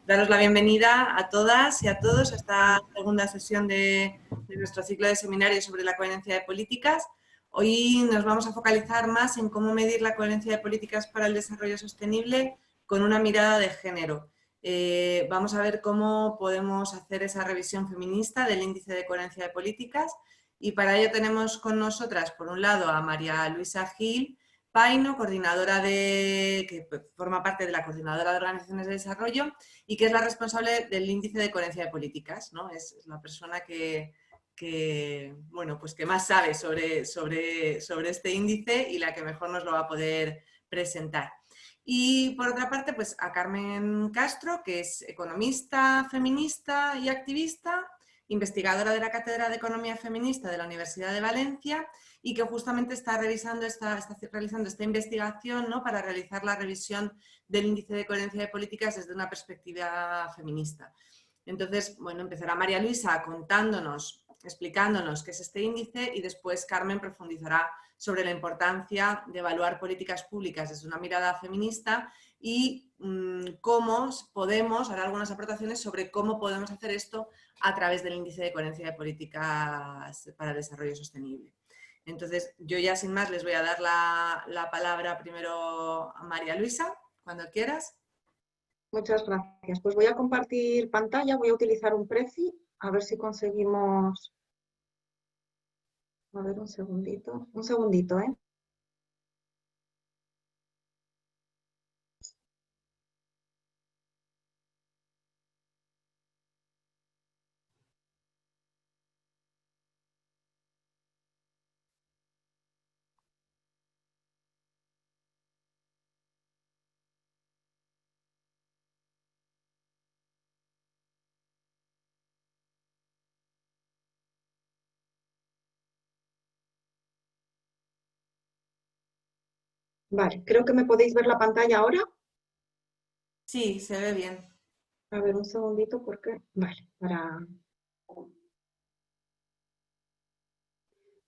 daros la bienvenida a todas y a todos a esta segunda sesión de nuestro ciclo de seminarios sobre la coherencia de políticas. Hoy nos vamos a focalizar más en cómo medir la coherencia de políticas para el desarrollo sostenible con una mirada de género. Vamos a ver cómo podemos hacer esa revisión feminista del índice de coherencia de políticas y para ello tenemos con nosotras, por un lado, a María Luisa Gil Paino, que forma parte de la Coordinadora de Organizaciones de Desarrollo y que es la responsable del índice de coherencia de políticas, ¿no? Es la persona que más sabe sobre este índice y la que mejor nos lo va a poder presentar. Y por otra parte, pues a Carmen Castro, que es economista, feminista y activista, investigadora de la Cátedra de Economía Feminista de la Universidad de Valencia y que justamente está realizando esta investigación, ¿no?, para realizar la revisión del índice de coherencia de políticas desde una perspectiva feminista. Entonces, bueno, empezará María Luisa explicándonos qué es este índice y después Carmen profundizará sobre la importancia de evaluar políticas públicas desde una mirada feminista y cómo podemos, hará algunas aportaciones sobre cómo podemos hacer esto a través del índice de coherencia de políticas para el desarrollo sostenible. Entonces, yo ya sin más les voy a dar la palabra primero a María Luisa, cuando quieras. Muchas gracias. Pues voy a compartir pantalla, voy a utilizar un Prezi, a ver si conseguimos... A ver, un segundito, ¿eh? Vale, creo que me podéis ver la pantalla ahora. Sí, se ve bien. A ver, un segundito, porque... Vale,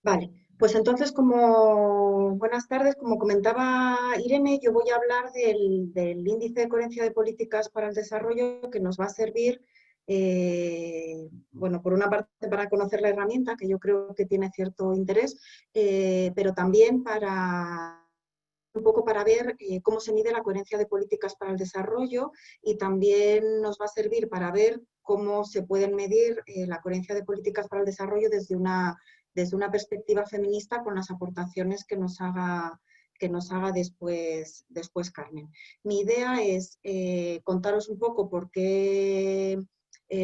Vale, pues entonces, buenas tardes, como comentaba Irene, yo voy a hablar del índice de coherencia de políticas para el desarrollo que nos va a servir, bueno, por una parte para conocer la herramienta, que yo creo que tiene cierto interés, pero también un poco para ver cómo se mide la coherencia de políticas para el desarrollo y también nos va a servir para ver cómo se pueden medir la coherencia de políticas para el desarrollo desde una perspectiva feminista con las aportaciones que nos haga después Carmen. Mi idea es contaros un poco por qué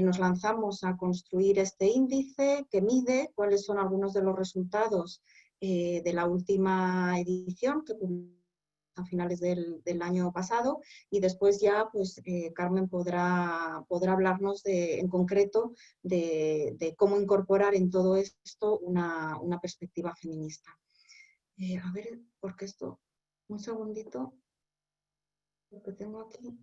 nos lanzamos a construir este índice que mide, cuáles son algunos de los resultados de la última edición que publicamos a finales del año pasado y después ya pues Carmen podrá hablarnos en concreto de cómo incorporar en todo esto una perspectiva feminista. A ver, porque esto, un segundito, lo que tengo aquí.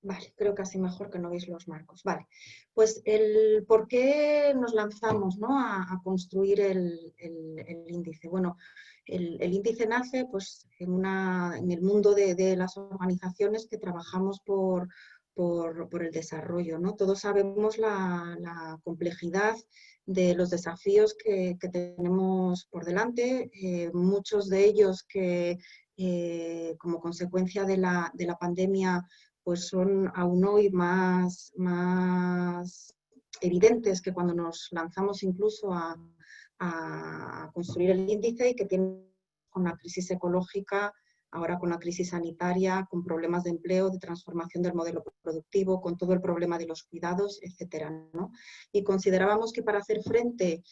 Vale, creo que así mejor que no veis los marcos. Vale, pues el por qué nos lanzamos, ¿no?, a construir el índice. Bueno, el índice nace pues, en el mundo de las organizaciones que trabajamos por el desarrollo, ¿no? Todos sabemos la complejidad de los desafíos que tenemos por delante, muchos de ellos que como consecuencia de la pandemia pues son aún hoy más evidentes que cuando nos lanzamos incluso a construir el índice y que tienen con la crisis ecológica, ahora con la crisis sanitaria, con problemas de empleo, de transformación del modelo productivo, con todo el problema de los cuidados, etcétera, ¿no? Y considerábamos que para hacer frente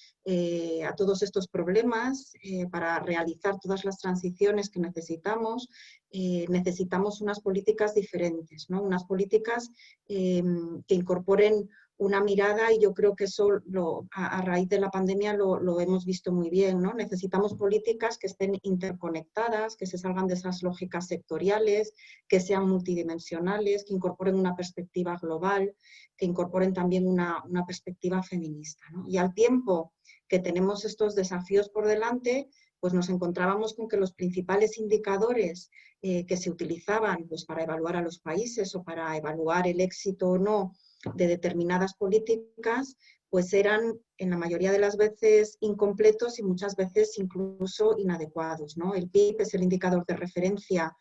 a todos estos problemas, para realizar todas las transiciones que necesitamos, necesitamos unas políticas diferentes, ¿no? Unas políticas que incorporen una mirada, y yo creo que eso a raíz de la pandemia lo hemos visto muy bien, ¿no? Necesitamos políticas que estén interconectadas, que se salgan de esas lógicas sectoriales, que sean multidimensionales, que incorporen una perspectiva global, que incorporen también una perspectiva feminista, ¿no? Y al tiempo que tenemos estos desafíos por delante, pues nos encontrábamos con que los principales indicadores que se utilizaban pues, para evaluar a los países o para evaluar el éxito o no de determinadas políticas, pues eran en la mayoría de las veces incompletos y muchas veces incluso inadecuados, ¿no? El PIB es el indicador de referencia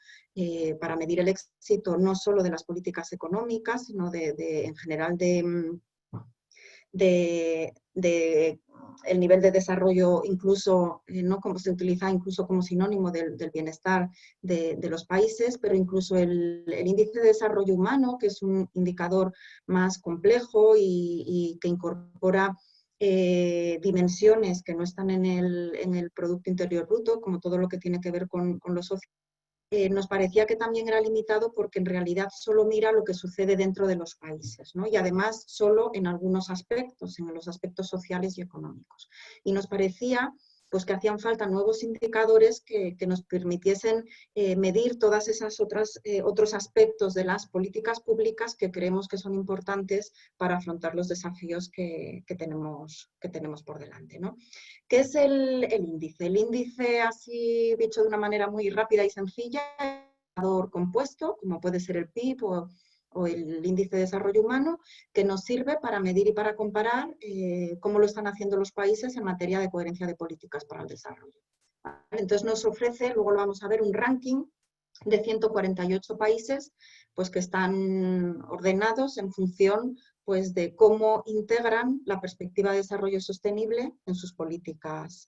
para medir el éxito no solo de las políticas económicas, sino en general de el nivel de desarrollo, incluso, ¿no? Como se utiliza incluso como sinónimo del bienestar de los países, pero incluso el índice de desarrollo humano, que es un indicador más complejo y que incorpora dimensiones que no están en el Producto Interior Bruto, como todo lo que tiene que ver con lo social, nos parecía que también era limitado porque en realidad solo mira lo que sucede dentro de los países, ¿no? Y además solo en algunos aspectos, en los aspectos sociales y económicos. Y nos parecía pues, que hacían falta nuevos indicadores que nos permitiesen medir todas esas otros aspectos de las políticas públicas que creemos que son importantes para afrontar los desafíos que tenemos por delante, ¿no? ¿Qué es el índice? El índice, así dicho de una manera muy rápida y sencilla, es un indicador compuesto, como puede ser el PIB o el índice de desarrollo humano, que nos sirve para medir y para comparar cómo lo están haciendo los países en materia de coherencia de políticas para el desarrollo. Entonces nos ofrece, luego lo vamos a ver, un ranking de 148 países pues, que están ordenados en función pues, de cómo integran la perspectiva de desarrollo sostenible en sus políticas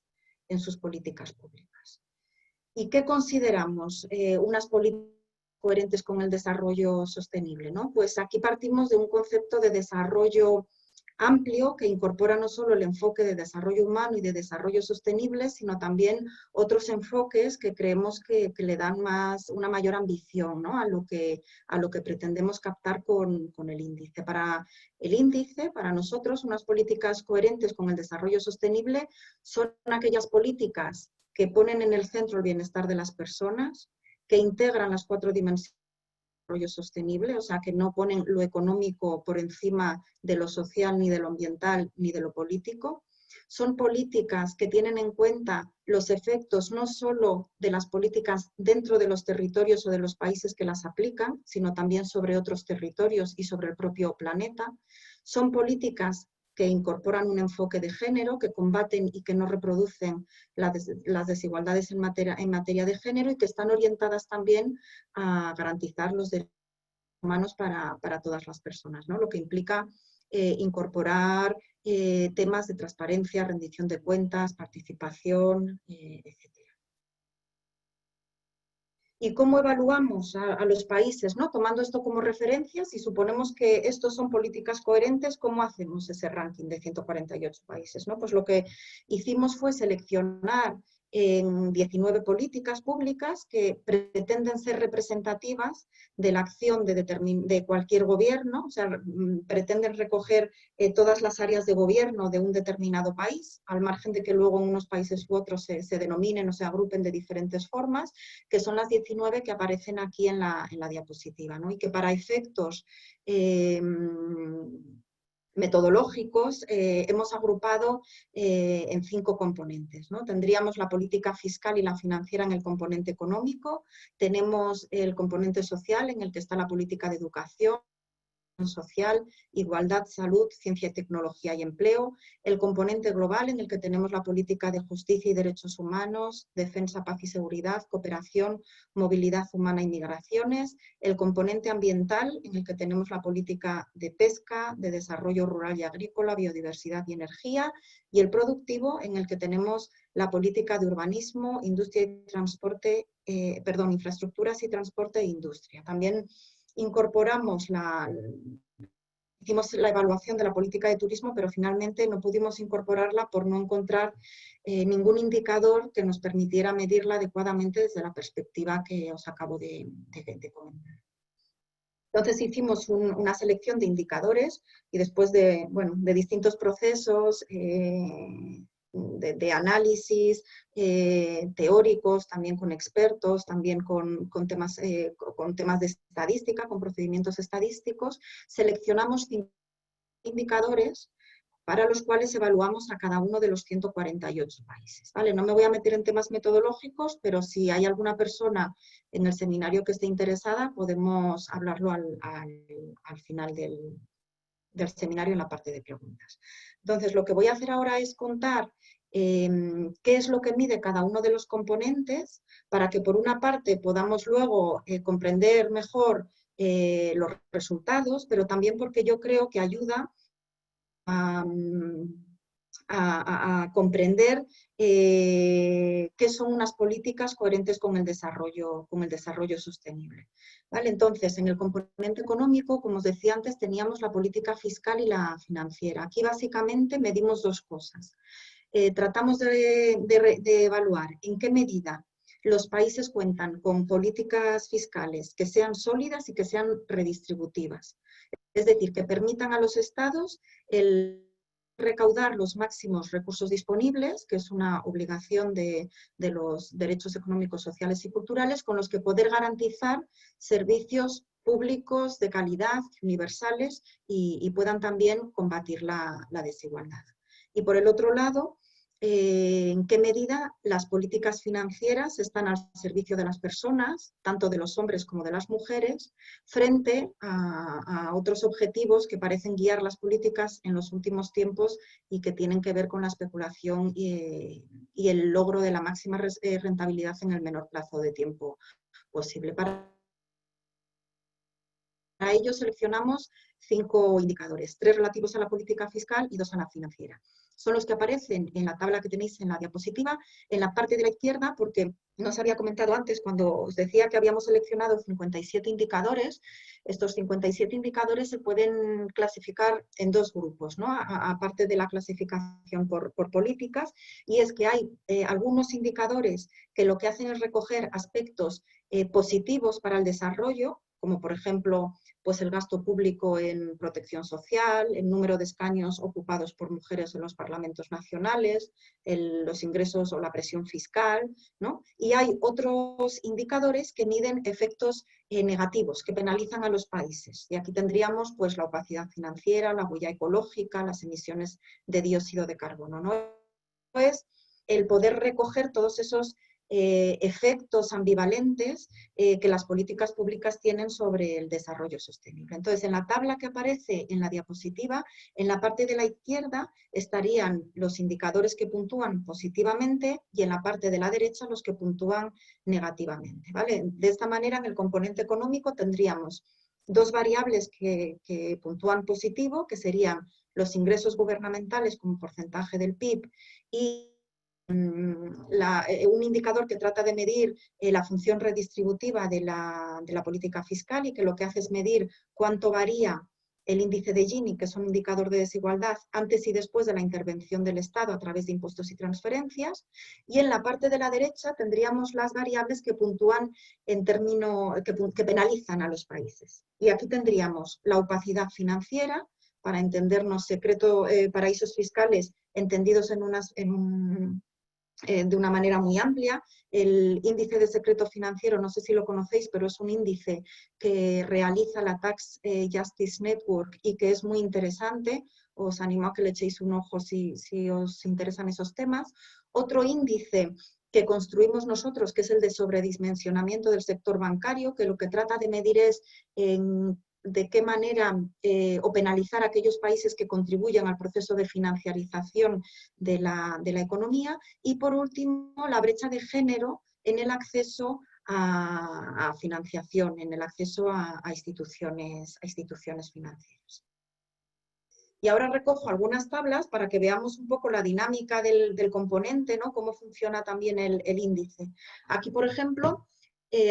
públicas. ¿Y qué consideramos unas políticas coherentes con el desarrollo sostenible, ¿no? Pues aquí partimos de un concepto de desarrollo amplio que incorpora no solo el enfoque de desarrollo humano y de desarrollo sostenible, sino también otros enfoques que creemos que le dan una mayor ambición, ¿no? a lo que pretendemos captar con el índice. Para el índice, para nosotros, unas políticas coherentes con el desarrollo sostenible son aquellas políticas que ponen en el centro el bienestar de las personas, que integran las 4 dimensiones desarrollo sostenible, o sea, que no ponen lo económico por encima de lo social, ni de lo ambiental, ni de lo político. Son políticas que tienen en cuenta los efectos no solo de las políticas dentro de los territorios o de los países que las aplican, sino también sobre otros territorios y sobre el propio planeta. Son políticas que incorporan un enfoque de género, que combaten y que no reproducen las desigualdades en materia de género y que están orientadas también a garantizar los derechos humanos para todas las personas, ¿no? Lo que implica incorporar temas de transparencia, rendición de cuentas, participación, etc. ¿Y cómo evaluamos a los países, ¿no? Tomando esto como referencia, si suponemos que estos son políticas coherentes, ¿cómo hacemos ese ranking de 148 países, ¿no? Pues lo que hicimos fue seleccionar en 19 políticas públicas que pretenden ser representativas de la acción de cualquier gobierno, o sea, pretenden recoger todas las áreas de gobierno de un determinado país, al margen de que luego en unos países u otros se denominen o se agrupen de diferentes formas, que son las 19 que aparecen aquí en la diapositiva, ¿no? Y que para efectos metodológicos hemos agrupado en 5 componentes, ¿no? Tendríamos la política fiscal y la financiera en el componente económico, tenemos el componente social en el que está la política de educación, social, igualdad, salud, ciencia y tecnología y empleo, el componente global en el que tenemos la política de justicia y derechos humanos, defensa, paz y seguridad, cooperación, movilidad humana y migraciones, el componente ambiental en el que tenemos la política de pesca, de desarrollo rural y agrícola, biodiversidad y energía, y el productivo en el que tenemos la política de urbanismo, industria y transporte, infraestructuras y transporte e industria. También hicimos la evaluación de la política de turismo, pero finalmente no pudimos incorporarla por no encontrar ningún indicador que nos permitiera medirla adecuadamente desde la perspectiva que os acabo de comentar. Entonces hicimos una selección de indicadores y después de distintos procesos de análisis teóricos, también con expertos, también con temas de estadística, con procedimientos estadísticos, seleccionamos 5 indicadores para los cuales evaluamos a cada uno de los 148 países. ¿Vale? No me voy a meter en temas metodológicos, pero si hay alguna persona en el seminario que esté interesada, podemos hablarlo al final del seminario en la parte de preguntas. Entonces, lo que voy a hacer ahora es contar qué es lo que mide cada uno de los componentes para que, por una parte, podamos luego comprender mejor los resultados, pero también porque yo creo que ayuda a comprender qué son unas políticas coherentes con el desarrollo sostenible. ¿Vale? Entonces, en el componente económico, como os decía antes, teníamos la política fiscal y la financiera. Aquí básicamente medimos dos cosas. Tratamos de evaluar en qué medida los países cuentan con políticas fiscales que sean sólidas y que sean redistributivas. Es decir, que permitan a los estados el recaudar los máximos recursos disponibles, que es una obligación de los derechos económicos, sociales y culturales, con los que poder garantizar servicios públicos de calidad, universales y puedan también combatir la desigualdad. Y por el otro lado, en qué medida las políticas financieras están al servicio de las personas, tanto de los hombres como de las mujeres, frente a otros objetivos que parecen guiar las políticas en los últimos tiempos y que tienen que ver con la especulación y el logro de la máxima rentabilidad en el menor plazo de tiempo posible. Para ello seleccionamos 5 indicadores, 3 relativos a la política fiscal y 2 a la financiera. Son los que aparecen en la tabla que tenéis en la diapositiva, en la parte de la izquierda, porque no os había comentado antes cuando os decía que habíamos seleccionado 57 indicadores. Estos 57 indicadores se pueden clasificar en 2 grupos, ¿no? Aparte de la clasificación por políticas, y es que hay algunos indicadores que lo que hacen es recoger aspectos positivos para el desarrollo, como por ejemplo pues el gasto público en protección social, el número de escaños ocupados por mujeres en los parlamentos nacionales, los ingresos o la presión fiscal, ¿no? Y hay otros indicadores que miden efectos negativos, que penalizan a los países. Y aquí tendríamos pues la opacidad financiera, la huella ecológica, las emisiones de dióxido de carbono, ¿no? Es el poder recoger todos esos efectos ambivalentes que las políticas públicas tienen sobre el desarrollo sostenible. Entonces, en la tabla que aparece en la diapositiva, en la parte de la izquierda estarían los indicadores que puntúan positivamente y en la parte de la derecha los que puntúan negativamente, ¿vale? De esta manera, en el componente económico tendríamos 2 variables que puntúan positivo, que serían los ingresos gubernamentales como porcentaje del PIB y un indicador que trata de medir la función redistributiva de la política fiscal y que lo que hace es medir cuánto varía el índice de Gini, que es un indicador de desigualdad antes y después de la intervención del Estado a través de impuestos y transferencias. Y en la parte de la derecha tendríamos las variables que puntúan en términos que penalizan a los países. Y aquí tendríamos la opacidad financiera, para entendernos paraísos fiscales entendidos de una manera muy amplia. El índice de secreto financiero, no sé si lo conocéis, pero es un índice que realiza la Tax Justice Network y que es muy interesante. Os animo a que le echéis un ojo si os interesan esos temas. Otro índice que construimos nosotros, que es el de sobredimensionamiento del sector bancario, que lo que trata de medir es de qué manera o penalizar a aquellos países que contribuyan al proceso de financiarización de la economía. Y por último, la brecha de género en el acceso a financiación, en el acceso a instituciones financieras. Y ahora recojo algunas tablas para que veamos un poco la dinámica del componente, ¿no? Cómo funciona también el índice. Aquí, por ejemplo,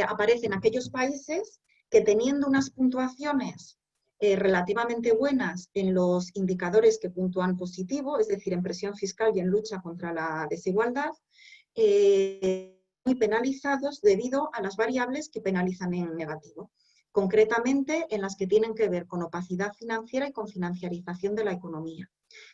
aparecen aquellos países que, teniendo unas puntuaciones relativamente buenas en los indicadores que puntúan positivo, es decir, en presión fiscal y en lucha contra la desigualdad, muy penalizados debido a las variables que penalizan en negativo, concretamente en las que tienen que ver con opacidad financiera y con financiarización de la economía.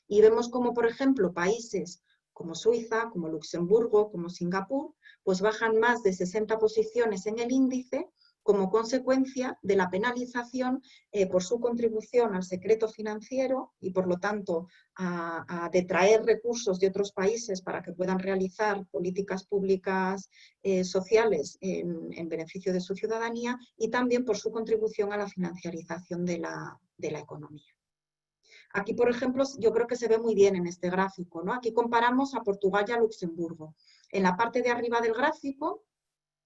Y vemos como, por ejemplo, países como Suiza, como Luxemburgo, como Singapur, pues bajan más de 60 posiciones en el índice como consecuencia de la penalización por su contribución al secreto financiero y, por lo tanto, a detraer recursos de otros países para que puedan realizar políticas públicas sociales en beneficio de su ciudadanía, y también por su contribución a la financiarización de la economía. Aquí, por ejemplo, yo creo que se ve muy bien en este gráfico, ¿no? Aquí comparamos a Portugal y a Luxemburgo. En la parte de arriba del gráfico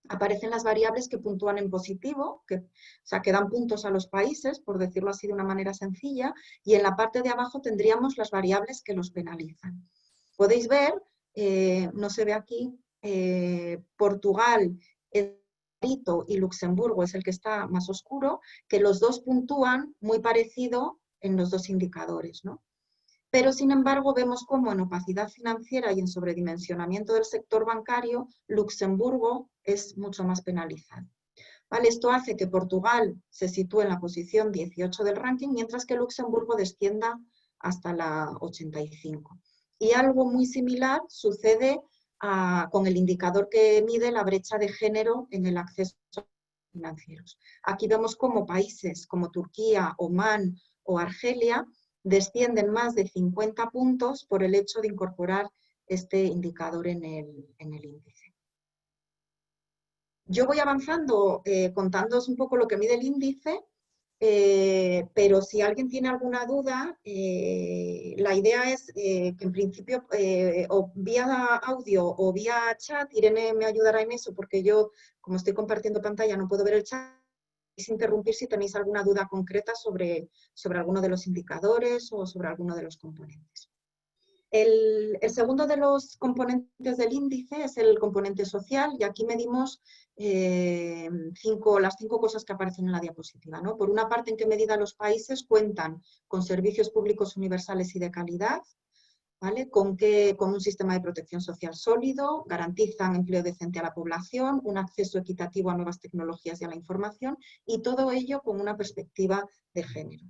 aparecen las variables que puntúan en positivo, o sea, que dan puntos a los países, por decirlo así de una manera sencilla, y en la parte de abajo tendríamos las variables que los penalizan. Podéis ver, no se ve aquí, Portugal es clarito y Luxemburgo es el que está más oscuro, que los dos puntúan muy parecido en los dos indicadores, ¿no? Pero, sin embargo, vemos cómo en opacidad financiera y en sobredimensionamiento del sector bancario, Luxemburgo es mucho más penalizado. ¿Vale? Esto hace que Portugal se sitúe en la posición 18 del ranking, mientras que Luxemburgo descienda hasta la 85. Y algo muy similar sucede con el indicador que mide la brecha de género en el acceso a financieros. Aquí vemos cómo países como Turquía, Omán o Argelia descienden más de 50 puntos por el hecho de incorporar este indicador en el índice. Yo voy avanzando contándoos un poco lo que mide el índice, pero si alguien tiene alguna duda, la idea es que en principio o vía audio o vía chat, Irene me ayudará en eso porque yo, como estoy compartiendo pantalla, no puedo ver el chat. Interrumpir si tenéis alguna duda concreta sobre alguno de los indicadores o sobre alguno de los componentes. El segundo de los componentes del índice es el componente social, y aquí medimos las cinco cosas que aparecen en la diapositiva, ¿no? Por una parte, en qué medida los países cuentan con servicios públicos universales y de calidad, ¿vale? Con un sistema de protección social sólido, garantizan empleo decente a la población, un acceso equitativo a nuevas tecnologías y a la información, y todo ello con una perspectiva de género.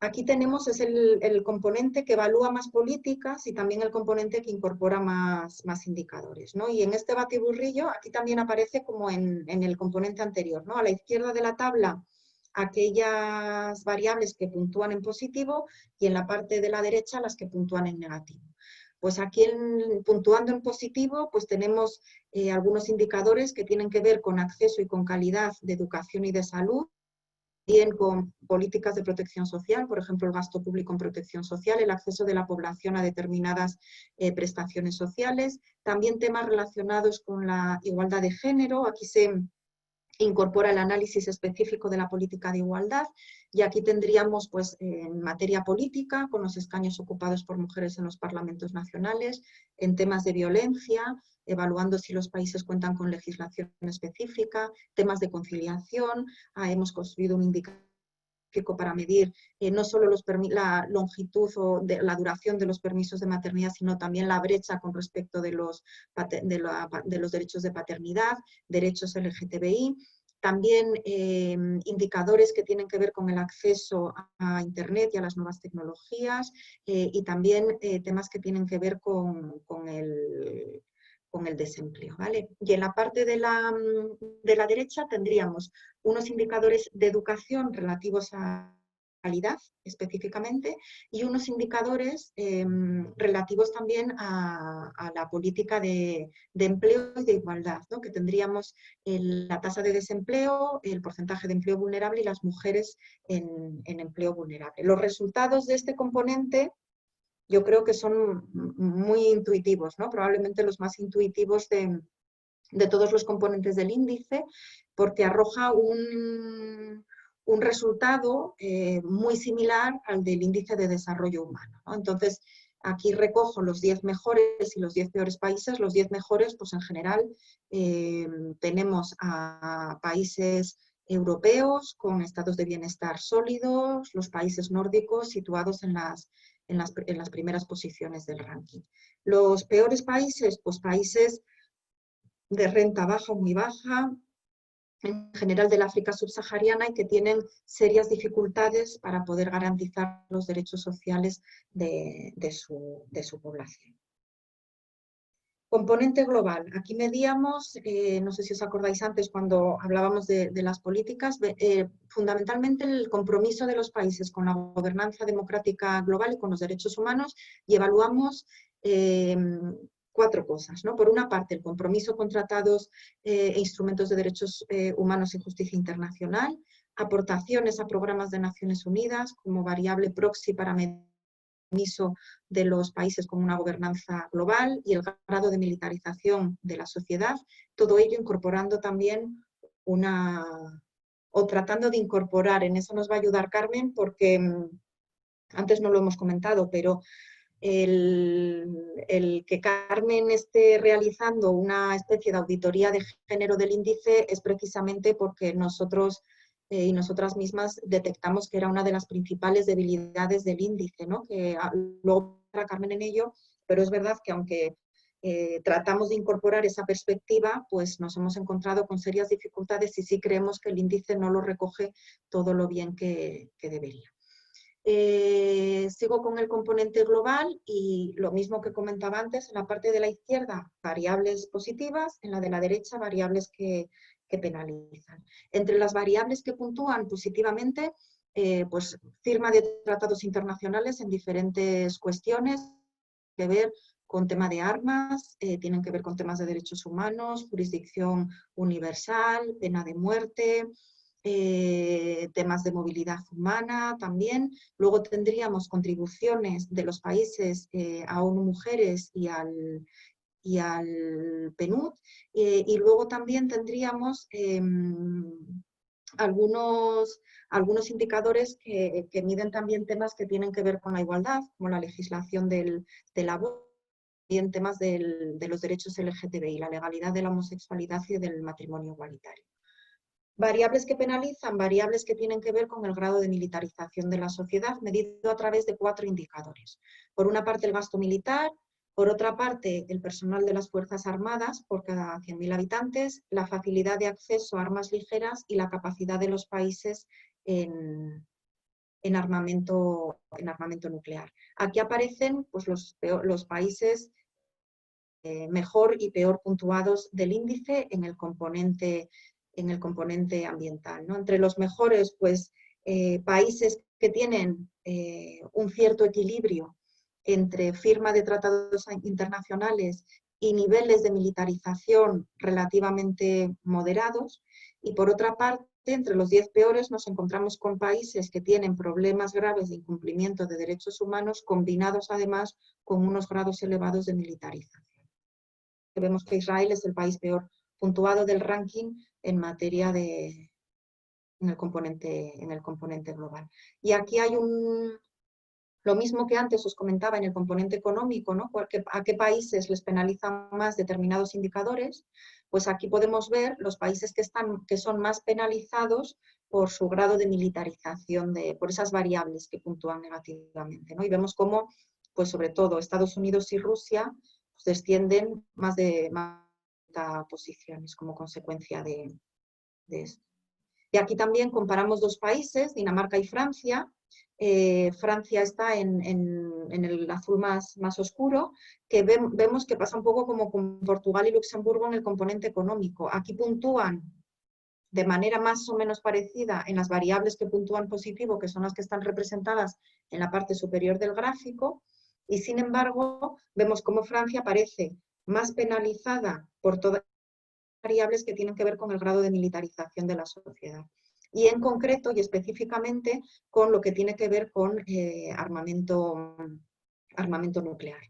Aquí tenemos el componente que evalúa más políticas y también el componente que incorpora más indicadores, ¿no? Y en este batiburrillo aquí también aparece como en el componente anterior, ¿no? A la izquierda de la tabla, aquellas variables que puntúan en positivo, y en la parte de la derecha las que puntúan en negativo. Pues aquí puntuando en positivo, pues tenemos algunos indicadores que tienen que ver con acceso y con calidad de educación y de salud, bien con políticas de protección social, por ejemplo, el gasto público en protección social, el acceso de la población a determinadas prestaciones sociales, también temas relacionados con la igualdad de género. Aquí se incorpora el análisis específico de la política de igualdad, y aquí tendríamos, pues, en materia política, con los escaños ocupados por mujeres en los parlamentos nacionales, en temas de violencia, evaluando si los países cuentan con legislación específica, temas de conciliación. Hemos construido un indicador para medir no solo la longitud o la duración de los permisos de maternidad, sino también la brecha con respecto de los derechos de paternidad, derechos LGTBI. También indicadores que tienen que ver con el acceso a Internet y a las nuevas tecnologías, y también temas que tienen que ver con el desempleo, ¿vale? Y en la parte de la derecha tendríamos unos indicadores de educación relativos a calidad específicamente, y unos indicadores relativos también a la política de empleo y de igualdad, ¿no? Que tendríamos la tasa de desempleo, el porcentaje de empleo vulnerable y las mujeres en empleo vulnerable. Los resultados de este componente yo creo que son muy intuitivos, ¿no? Probablemente los más intuitivos de todos los componentes del índice, porque arroja un resultado muy similar al del índice de desarrollo humano, ¿no? Entonces, aquí recojo los 10 mejores y los 10 peores países. Los 10 mejores, pues en general, tenemos a países europeos con estados de bienestar sólidos, los países nórdicos situados en las primeras posiciones del ranking. Los peores países, pues países de renta baja o muy baja, en general del África subsahariana, y que tienen serias dificultades para poder garantizar los derechos sociales de su población. Componente global. Aquí medíamos, no sé si os acordáis antes cuando hablábamos de las políticas, fundamentalmente el compromiso de los países con la gobernanza democrática global y con los derechos humanos, y evaluamos 4 cosas, ¿no? Por una parte, el compromiso con tratados e instrumentos de derechos humanos y justicia internacional, aportaciones a programas de Naciones Unidas como variable proxy para medir compromiso de los países con una gobernanza global y el grado de militarización de la sociedad, todo ello incorporando también o tratando de incorporar, en eso nos va a ayudar Carmen, porque antes no lo hemos comentado, pero el que Carmen esté realizando una especie de auditoría de género del índice es precisamente porque nosotros y nosotras mismas detectamos que era una de las principales debilidades del índice, ¿no? Que luego entra Carmen en ello, pero es verdad que aunque tratamos de incorporar esa perspectiva, pues nos hemos encontrado con serias dificultades y sí creemos que el índice no lo recoge todo lo bien que debería. Sigo con el componente global y lo mismo que comentaba antes, en la parte de la izquierda, variables positivas, en la de la derecha, variables que penalizan. Entre las variables que puntúan positivamente, pues firma de tratados internacionales en diferentes cuestiones, que ver con tema de armas, tienen que ver con temas de derechos humanos, jurisdicción universal, pena de muerte, temas de movilidad humana también. Luego tendríamos contribuciones de los países a ONU Mujeres y al PNUD, y luego también tendríamos algunos indicadores que miden también temas que tienen que ver con la igualdad, como la legislación del aborto, y en temas de los derechos LGTBI, la legalidad de la homosexualidad y del matrimonio igualitario. Variables que penalizan, variables que tienen que ver con el grado de militarización de la sociedad, medido a través de 4 indicadores. Por una parte, el gasto militar; por otra parte, el personal de las Fuerzas Armadas por cada 100.000 habitantes, la facilidad de acceso a armas ligeras y la capacidad de los países en armamento nuclear. Aquí aparecen pues, los países mejor y peor puntuados del índice en el componente ambiental, ¿no? Entre los mejores, pues países que tienen un cierto equilibrio entre firma de tratados internacionales y niveles de militarización relativamente moderados, y por otra parte, entre los 10 peores nos encontramos con países que tienen problemas graves de incumplimiento de derechos humanos, combinados además con unos grados elevados de militarización. Vemos que Israel es el país peor puntuado del ranking en materia en el componente global. Y aquí hay lo mismo que antes os comentaba en el componente económico, ¿no? ¿A qué países les penalizan más determinados indicadores? Pues aquí podemos ver los países que son más penalizados por su grado de militarización, por esas variables que puntúan negativamente, ¿no? Y vemos cómo, pues sobre todo Estados Unidos y Rusia, pues descienden más de 40 posiciones como consecuencia de esto. Y aquí también comparamos 2 países, Dinamarca y Francia. Francia está en el azul más oscuro, que vemos que pasa un poco como con Portugal y Luxemburgo en el componente económico. Aquí puntúan de manera más o menos parecida en las variables que puntúan positivo, que son las que están representadas en la parte superior del gráfico, y sin embargo vemos cómo Francia aparece más penalizada por todas variables que tienen que ver con el grado de militarización de la sociedad. Y en concreto y específicamente con lo que tiene que ver con armamento nuclear.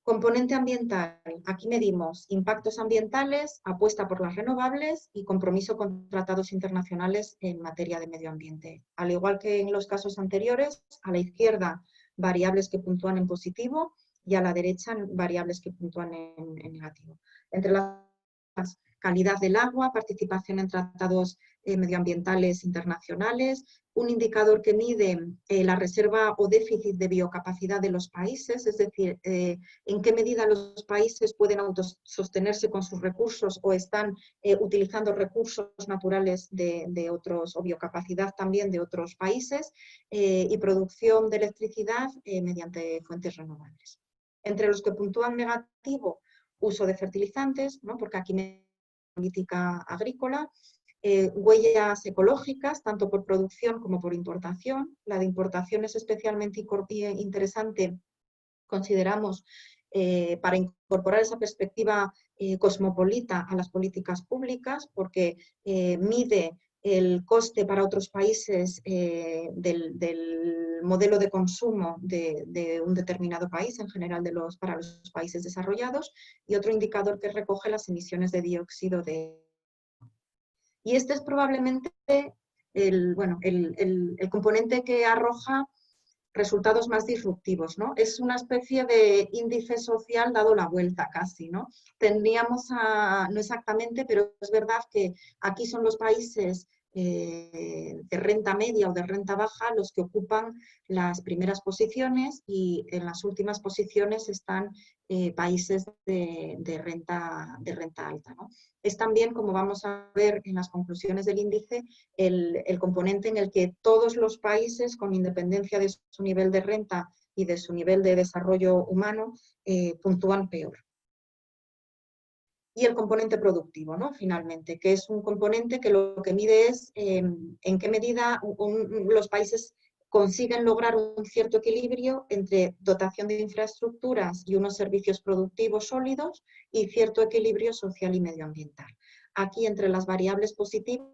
Componente ambiental. Aquí medimos impactos ambientales, apuesta por las renovables y compromiso con tratados internacionales en materia de medio ambiente. Al igual que en los casos anteriores, a la izquierda variables que puntúan en positivo y a la derecha variables que puntúan en negativo. Entre las calidad del agua, participación en tratados medioambientales internacionales, un indicador que mide la reserva o déficit de biocapacidad de los países, es decir, en qué medida los países pueden autosostenerse con sus recursos o están utilizando recursos naturales de otros, o biocapacidad también de otros países, y producción de electricidad mediante fuentes renovables. Entre los que puntúan negativo, uso de fertilizantes, ¿no? Porque aquí me política agrícola, huellas ecológicas, tanto por producción como por importación. La de importación es especialmente interesante, consideramos, para incorporar esa perspectiva cosmopolita a las políticas públicas, porque mide el coste para otros países del modelo de consumo de un determinado país, en general para los países desarrollados, y otro indicador que recoge las emisiones de dióxido de... Y este es probablemente el componente que arroja resultados más disruptivos, ¿no? Es una especie de índice social dado la vuelta casi, ¿no? Tendríamos no exactamente, pero es verdad que aquí son los países de renta media o de renta baja los que ocupan las primeras posiciones, y en las últimas posiciones están países de renta alta, ¿no? Es también, como vamos a ver en las conclusiones del índice, el componente en el que todos los países, con independencia de su nivel de renta y de su nivel de desarrollo humano, puntúan peor. Y el componente productivo, ¿no? Finalmente, que es un componente que lo que mide es en qué medida los países consiguen lograr un cierto equilibrio entre dotación de infraestructuras y unos servicios productivos sólidos y cierto equilibrio social y medioambiental. Aquí, entre las variables positivas,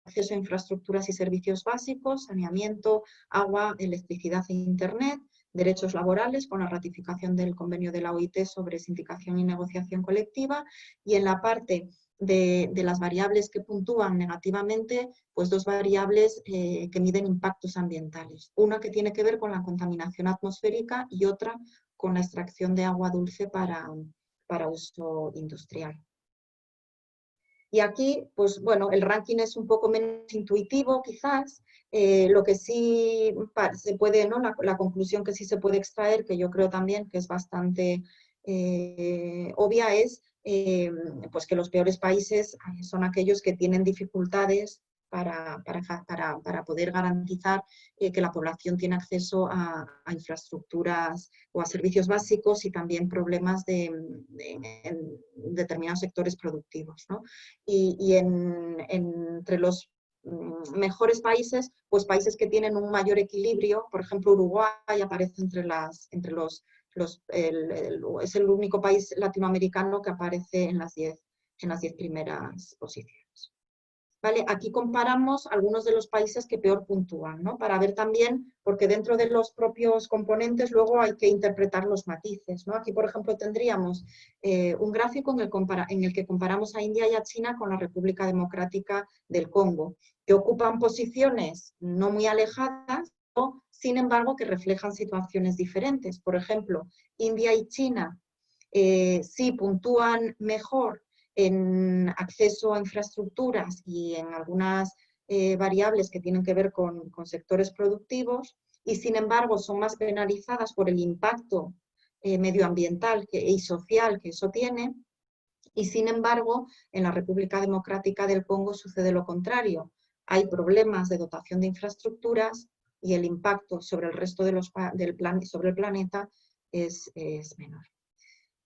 acceso a infraestructuras y servicios básicos, saneamiento, agua, electricidad e internet, derechos laborales con la ratificación del convenio de la OIT sobre sindicación y negociación colectiva, y en la parte de las variables que puntúan negativamente, pues dos variables que miden impactos ambientales. Una que tiene que ver con la contaminación atmosférica y otra con la extracción de agua dulce para uso industrial. Y aquí, pues bueno, el ranking es un poco menos intuitivo quizás. Lo que sí se puede, ¿no? La conclusión que sí se puede extraer, que yo creo también que es bastante obvia, es pues que los peores países son aquellos que tienen dificultades para poder garantizar que la población tiene acceso a infraestructuras o a servicios básicos, y también problemas en determinados sectores productivos, ¿no? Y entre los mejores países, pues países que tienen un mayor equilibrio, por ejemplo Uruguay aparece es el único país latinoamericano que aparece en las 10 primeras posiciones. ¿Vale? Aquí comparamos algunos de los países que peor puntúan, ¿no? Para ver también, porque dentro de los propios componentes luego hay que interpretar los matices, ¿no? Aquí, por ejemplo, tendríamos un gráfico en el que comparamos a India y a China con la República Democrática del Congo, que ocupan posiciones no muy alejadas, ¿no? Sin embargo, que reflejan situaciones diferentes. Por ejemplo, India y China sí puntúan mejor en acceso a infraestructuras y en algunas variables que tienen que ver con sectores productivos, y sin embargo son más penalizadas por el impacto medioambiental y social que eso tiene. Y sin embargo, en la República Democrática del Congo sucede lo contrario. Hay problemas de dotación de infraestructuras y el impacto sobre el resto sobre el planeta es menor.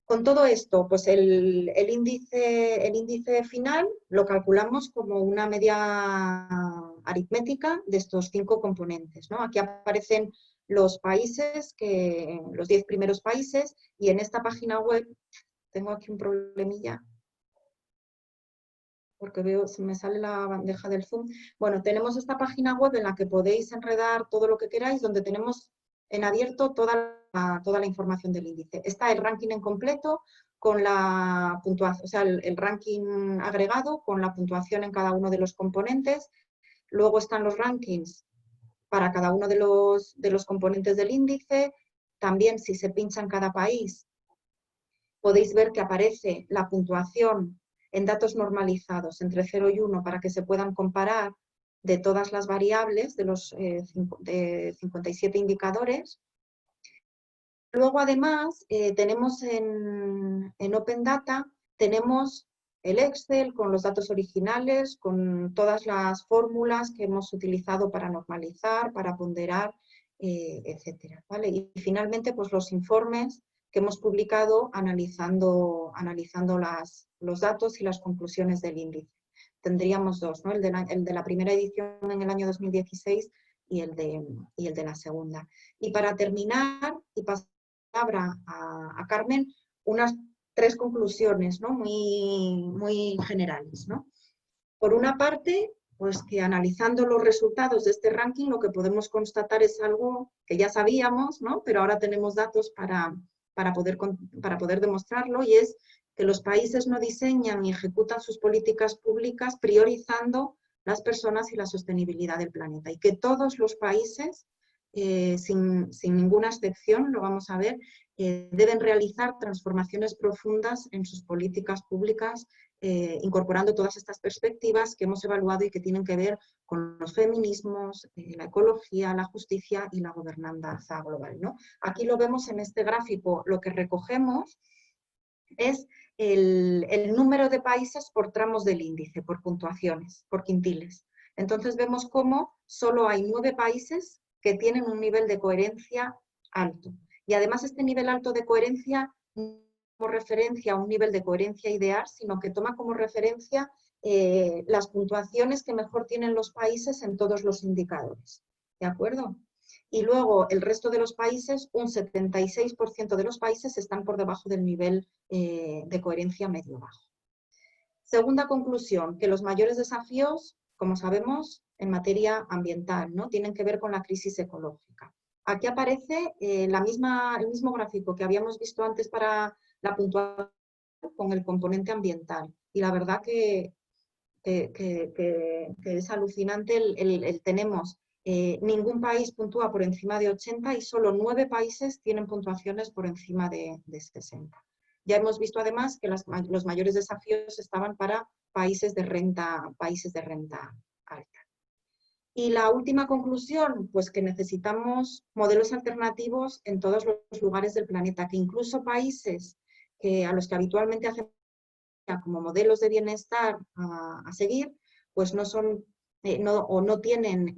Con todo esto, pues el índice final lo calculamos como una media aritmética de estos 5 componentes, ¿no? Aquí aparecen los países, los 10 primeros países, y en esta página web, tengo aquí un problemilla, porque veo, se me sale la bandeja del Zoom. Bueno, tenemos esta página web en la que podéis enredar todo lo que queráis, donde tenemos en abierto toda la información del índice. Está el ranking en completo con la puntuación, o sea, el ranking agregado con la puntuación en cada uno de los componentes. Luego están los rankings para cada uno de los componentes del índice. También, si se pincha en cada país, podéis ver que aparece la puntuación en datos normalizados entre 0 y 1 para que se puedan comparar de todas las variables de los 57 indicadores. Luego, además, tenemos en Open Data, tenemos el Excel con los datos originales, con todas las fórmulas que hemos utilizado para normalizar, para ponderar, etcétera, ¿vale? Y finalmente, pues los informes que hemos publicado analizando los datos y las conclusiones del índice. Tendríamos dos, ¿no? El de la primera edición en el año 2016 y el de la segunda. Y para terminar, y pasar la palabra a Carmen, unas 3 conclusiones, ¿no? muy generales, ¿no? Por una parte, pues que analizando los resultados de este ranking, lo que podemos constatar es algo que ya sabíamos, ¿no? Pero ahora tenemos datos para poder demostrarlo, y es que los países no diseñan y ejecutan sus políticas públicas priorizando las personas y la sostenibilidad del planeta, y que todos los países, sin ninguna excepción, lo vamos a ver, deben realizar transformaciones profundas en sus políticas públicas, incorporando todas estas perspectivas que hemos evaluado y que tienen que ver con los feminismos, la ecología, la justicia y la gobernanza global, ¿no? Aquí lo vemos en este gráfico. Lo que recogemos es el número de países por tramos del índice, por puntuaciones, por quintiles. Entonces vemos cómo solo hay 9 países que tienen un nivel de coherencia alto. Y además este nivel alto de coherencia no como referencia a un nivel de coherencia ideal, sino que toma como referencia las puntuaciones que mejor tienen los países en todos los indicadores. ¿De acuerdo? Y luego el resto de los países, un 76% de los países están por debajo del nivel de coherencia medio-bajo. Segunda conclusión, que los mayores desafíos, como sabemos, en materia ambiental, ¿no? Tienen que ver con la crisis ecológica. Aquí aparece el mismo gráfico que habíamos visto antes para la puntuación con el componente ambiental. Y la verdad que es alucinante tenemos ningún país puntúa por encima de 80 y solo 9 países tienen puntuaciones por encima de 60. Ya hemos visto además que los mayores desafíos estaban para países de renta alta. Y la última conclusión, pues que necesitamos modelos alternativos en todos los lugares del planeta, que incluso países a los que habitualmente hacemos como modelos de bienestar a seguir, pues no son no tienen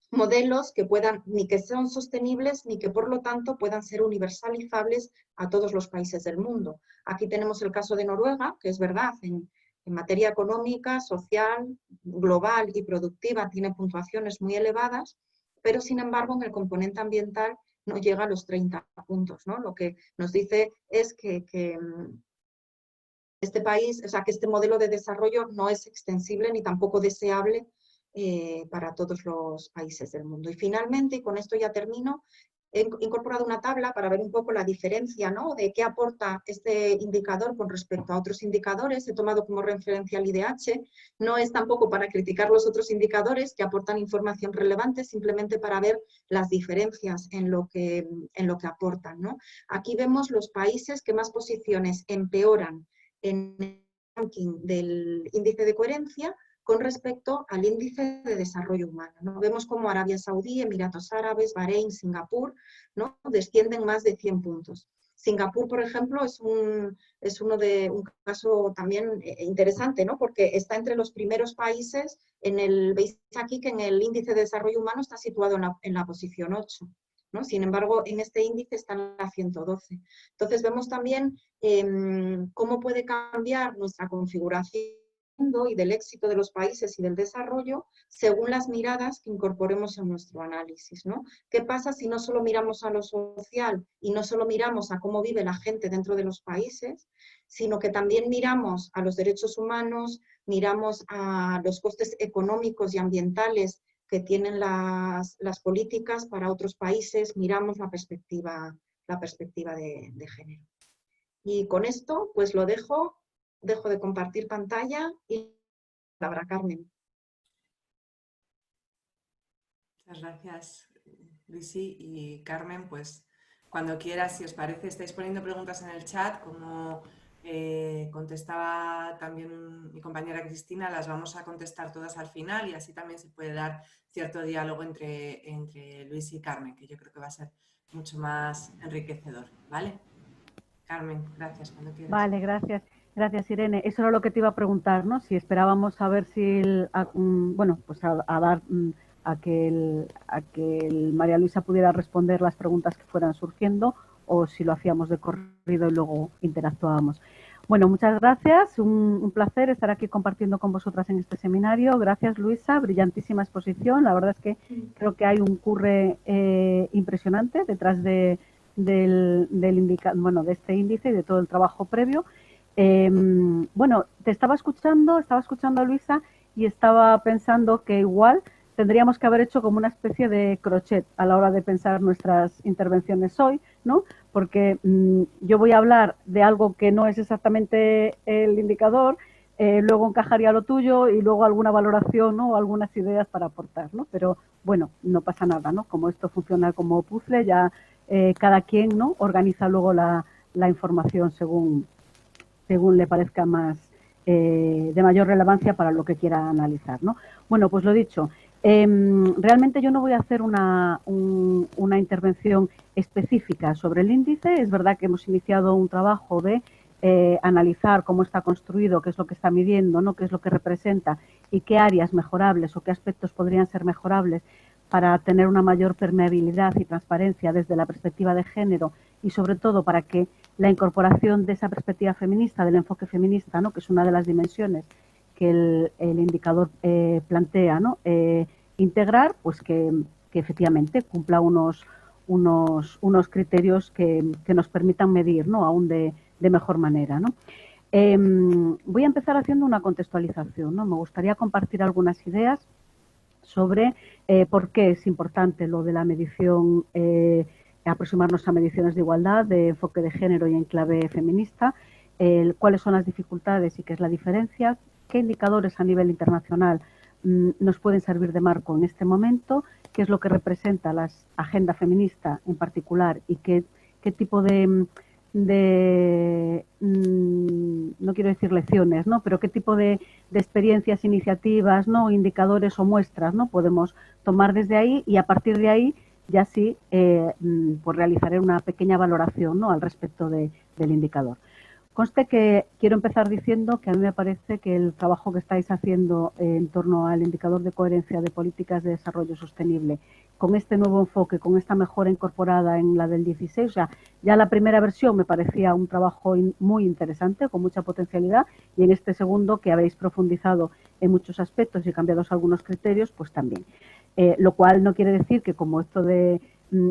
modelos que puedan, ni que sean sostenibles, ni que por lo tanto puedan ser universalizables a todos los países del mundo. Aquí tenemos el caso de Noruega, que es verdad, en materia económica, social, global y productiva tiene puntuaciones muy elevadas, pero sin embargo en el componente ambiental no llega a los 30 puntos, ¿no? Lo que nos dice es que este país, o sea, que este modelo de desarrollo no es extensible ni tampoco deseable para todos los países del mundo. Y finalmente, y con esto ya termino, he incorporado una tabla para ver un poco la diferencia, ¿no? De qué aporta este indicador con respecto a otros indicadores. He tomado como referencia el IDH. No es tampoco para criticar los otros indicadores que aportan información relevante, simplemente para ver las diferencias en lo que aportan, ¿no? Aquí vemos los países que más posiciones empeoran en el ranking del índice de coherencia con respecto al índice de desarrollo humano, ¿no? Vemos como Arabia Saudí, Emiratos Árabes, Bahrein, Singapur, ¿no? Descienden más de 100 puntos. Singapur, por ejemplo, es un caso también interesante, ¿no? Porque está entre los primeros países, veis aquí que en el índice de desarrollo humano está situado en la posición 8. ¿No? Sin embargo, en este índice está en la 112. Entonces vemos también cómo puede cambiar nuestra configuración y del éxito de los países y del desarrollo según las miradas que incorporemos en nuestro análisis, ¿no? ¿Qué pasa si no solo miramos a lo social y no solo miramos a cómo vive la gente dentro de los países, sino que también miramos a los derechos humanos, miramos a los costes económicos y ambientales que tienen las políticas para otros países, miramos la perspectiva de género? Y con esto, pues lo dejo de compartir pantalla y la palabra Carmen. Muchas gracias, Luisi. Y Carmen, pues cuando quieras, si os parece, estáis poniendo preguntas en el chat, como contestaba también mi compañera Cristina, las vamos a contestar todas al final y así también se puede dar cierto diálogo entre Luis y Carmen, que yo creo que va a ser mucho más enriquecedor, ¿vale? Carmen, gracias, cuando quieras. Vale, gracias. Gracias, Irene. Eso era lo que te iba a preguntar, ¿no? Si esperábamos a ver si bueno, pues a dar a que María Luisa pudiera responder las preguntas que fueran surgiendo, o si lo hacíamos de corrido y luego interactuábamos. Bueno, muchas gracias. Un placer estar aquí compartiendo con vosotras en este seminario. Gracias, Luisa. Brillantísima exposición. La verdad es que creo que hay un curre impresionante detrás de este índice y de todo el trabajo previo. Bueno, te estaba escuchando a Luisa y estaba pensando que igual tendríamos que haber hecho como una especie de crochet a la hora de pensar nuestras intervenciones hoy, ¿no? Porque yo voy a hablar de algo que no es exactamente el indicador, luego encajaría lo tuyo y luego alguna valoración, ¿no? O algunas ideas para aportar, ¿no? Pero bueno, no pasa nada, ¿no? Como esto funciona como puzzle, ya cada quien, ¿no? Organiza luego la información según le parezca más de mayor relevancia para lo que quiera analizar, ¿no? Bueno, pues lo dicho, realmente yo no voy a hacer una intervención específica sobre el índice. Es verdad que hemos iniciado un trabajo de analizar cómo está construido, qué es lo que está midiendo, ¿no? Qué es lo que representa y qué áreas mejorables o qué aspectos podrían ser mejorables para tener una mayor permeabilidad y transparencia desde la perspectiva de género y sobre todo para que la incorporación de esa perspectiva feminista, del enfoque feminista, ¿no? Que es una de las dimensiones que el indicador plantea, ¿no? Integrar, pues que efectivamente cumpla unos criterios que nos permitan medir, ¿no? Aún de mejor manera, ¿no? Voy a empezar haciendo una contextualización, ¿no? Me gustaría compartir algunas ideas sobre por qué es importante lo de la medición, aproximarnos a mediciones de igualdad, de enfoque de género y en clave feminista, cuáles son las dificultades y qué es la diferencia, qué indicadores a nivel internacional nos pueden servir de marco en este momento, qué es lo que representa la agenda feminista en particular y qué tipo de no quiero decir lecciones, ¿no? Pero qué tipo de experiencias, iniciativas, ¿no? Indicadores o muestras, ¿no? Podemos tomar desde ahí y a partir de ahí ya sí pues realizaré una pequeña valoración, ¿no? Al respecto del indicador. Conste que quiero empezar diciendo que a mí me parece que el trabajo que estáis haciendo en torno al indicador de coherencia de políticas de desarrollo sostenible, con este nuevo enfoque, con esta mejora incorporada en la del 16, o sea, ya la primera versión me parecía un trabajo muy interesante, con mucha potencialidad, y en este segundo, que habéis profundizado en muchos aspectos y cambiado algunos criterios, pues también. Lo cual no quiere decir que como esto de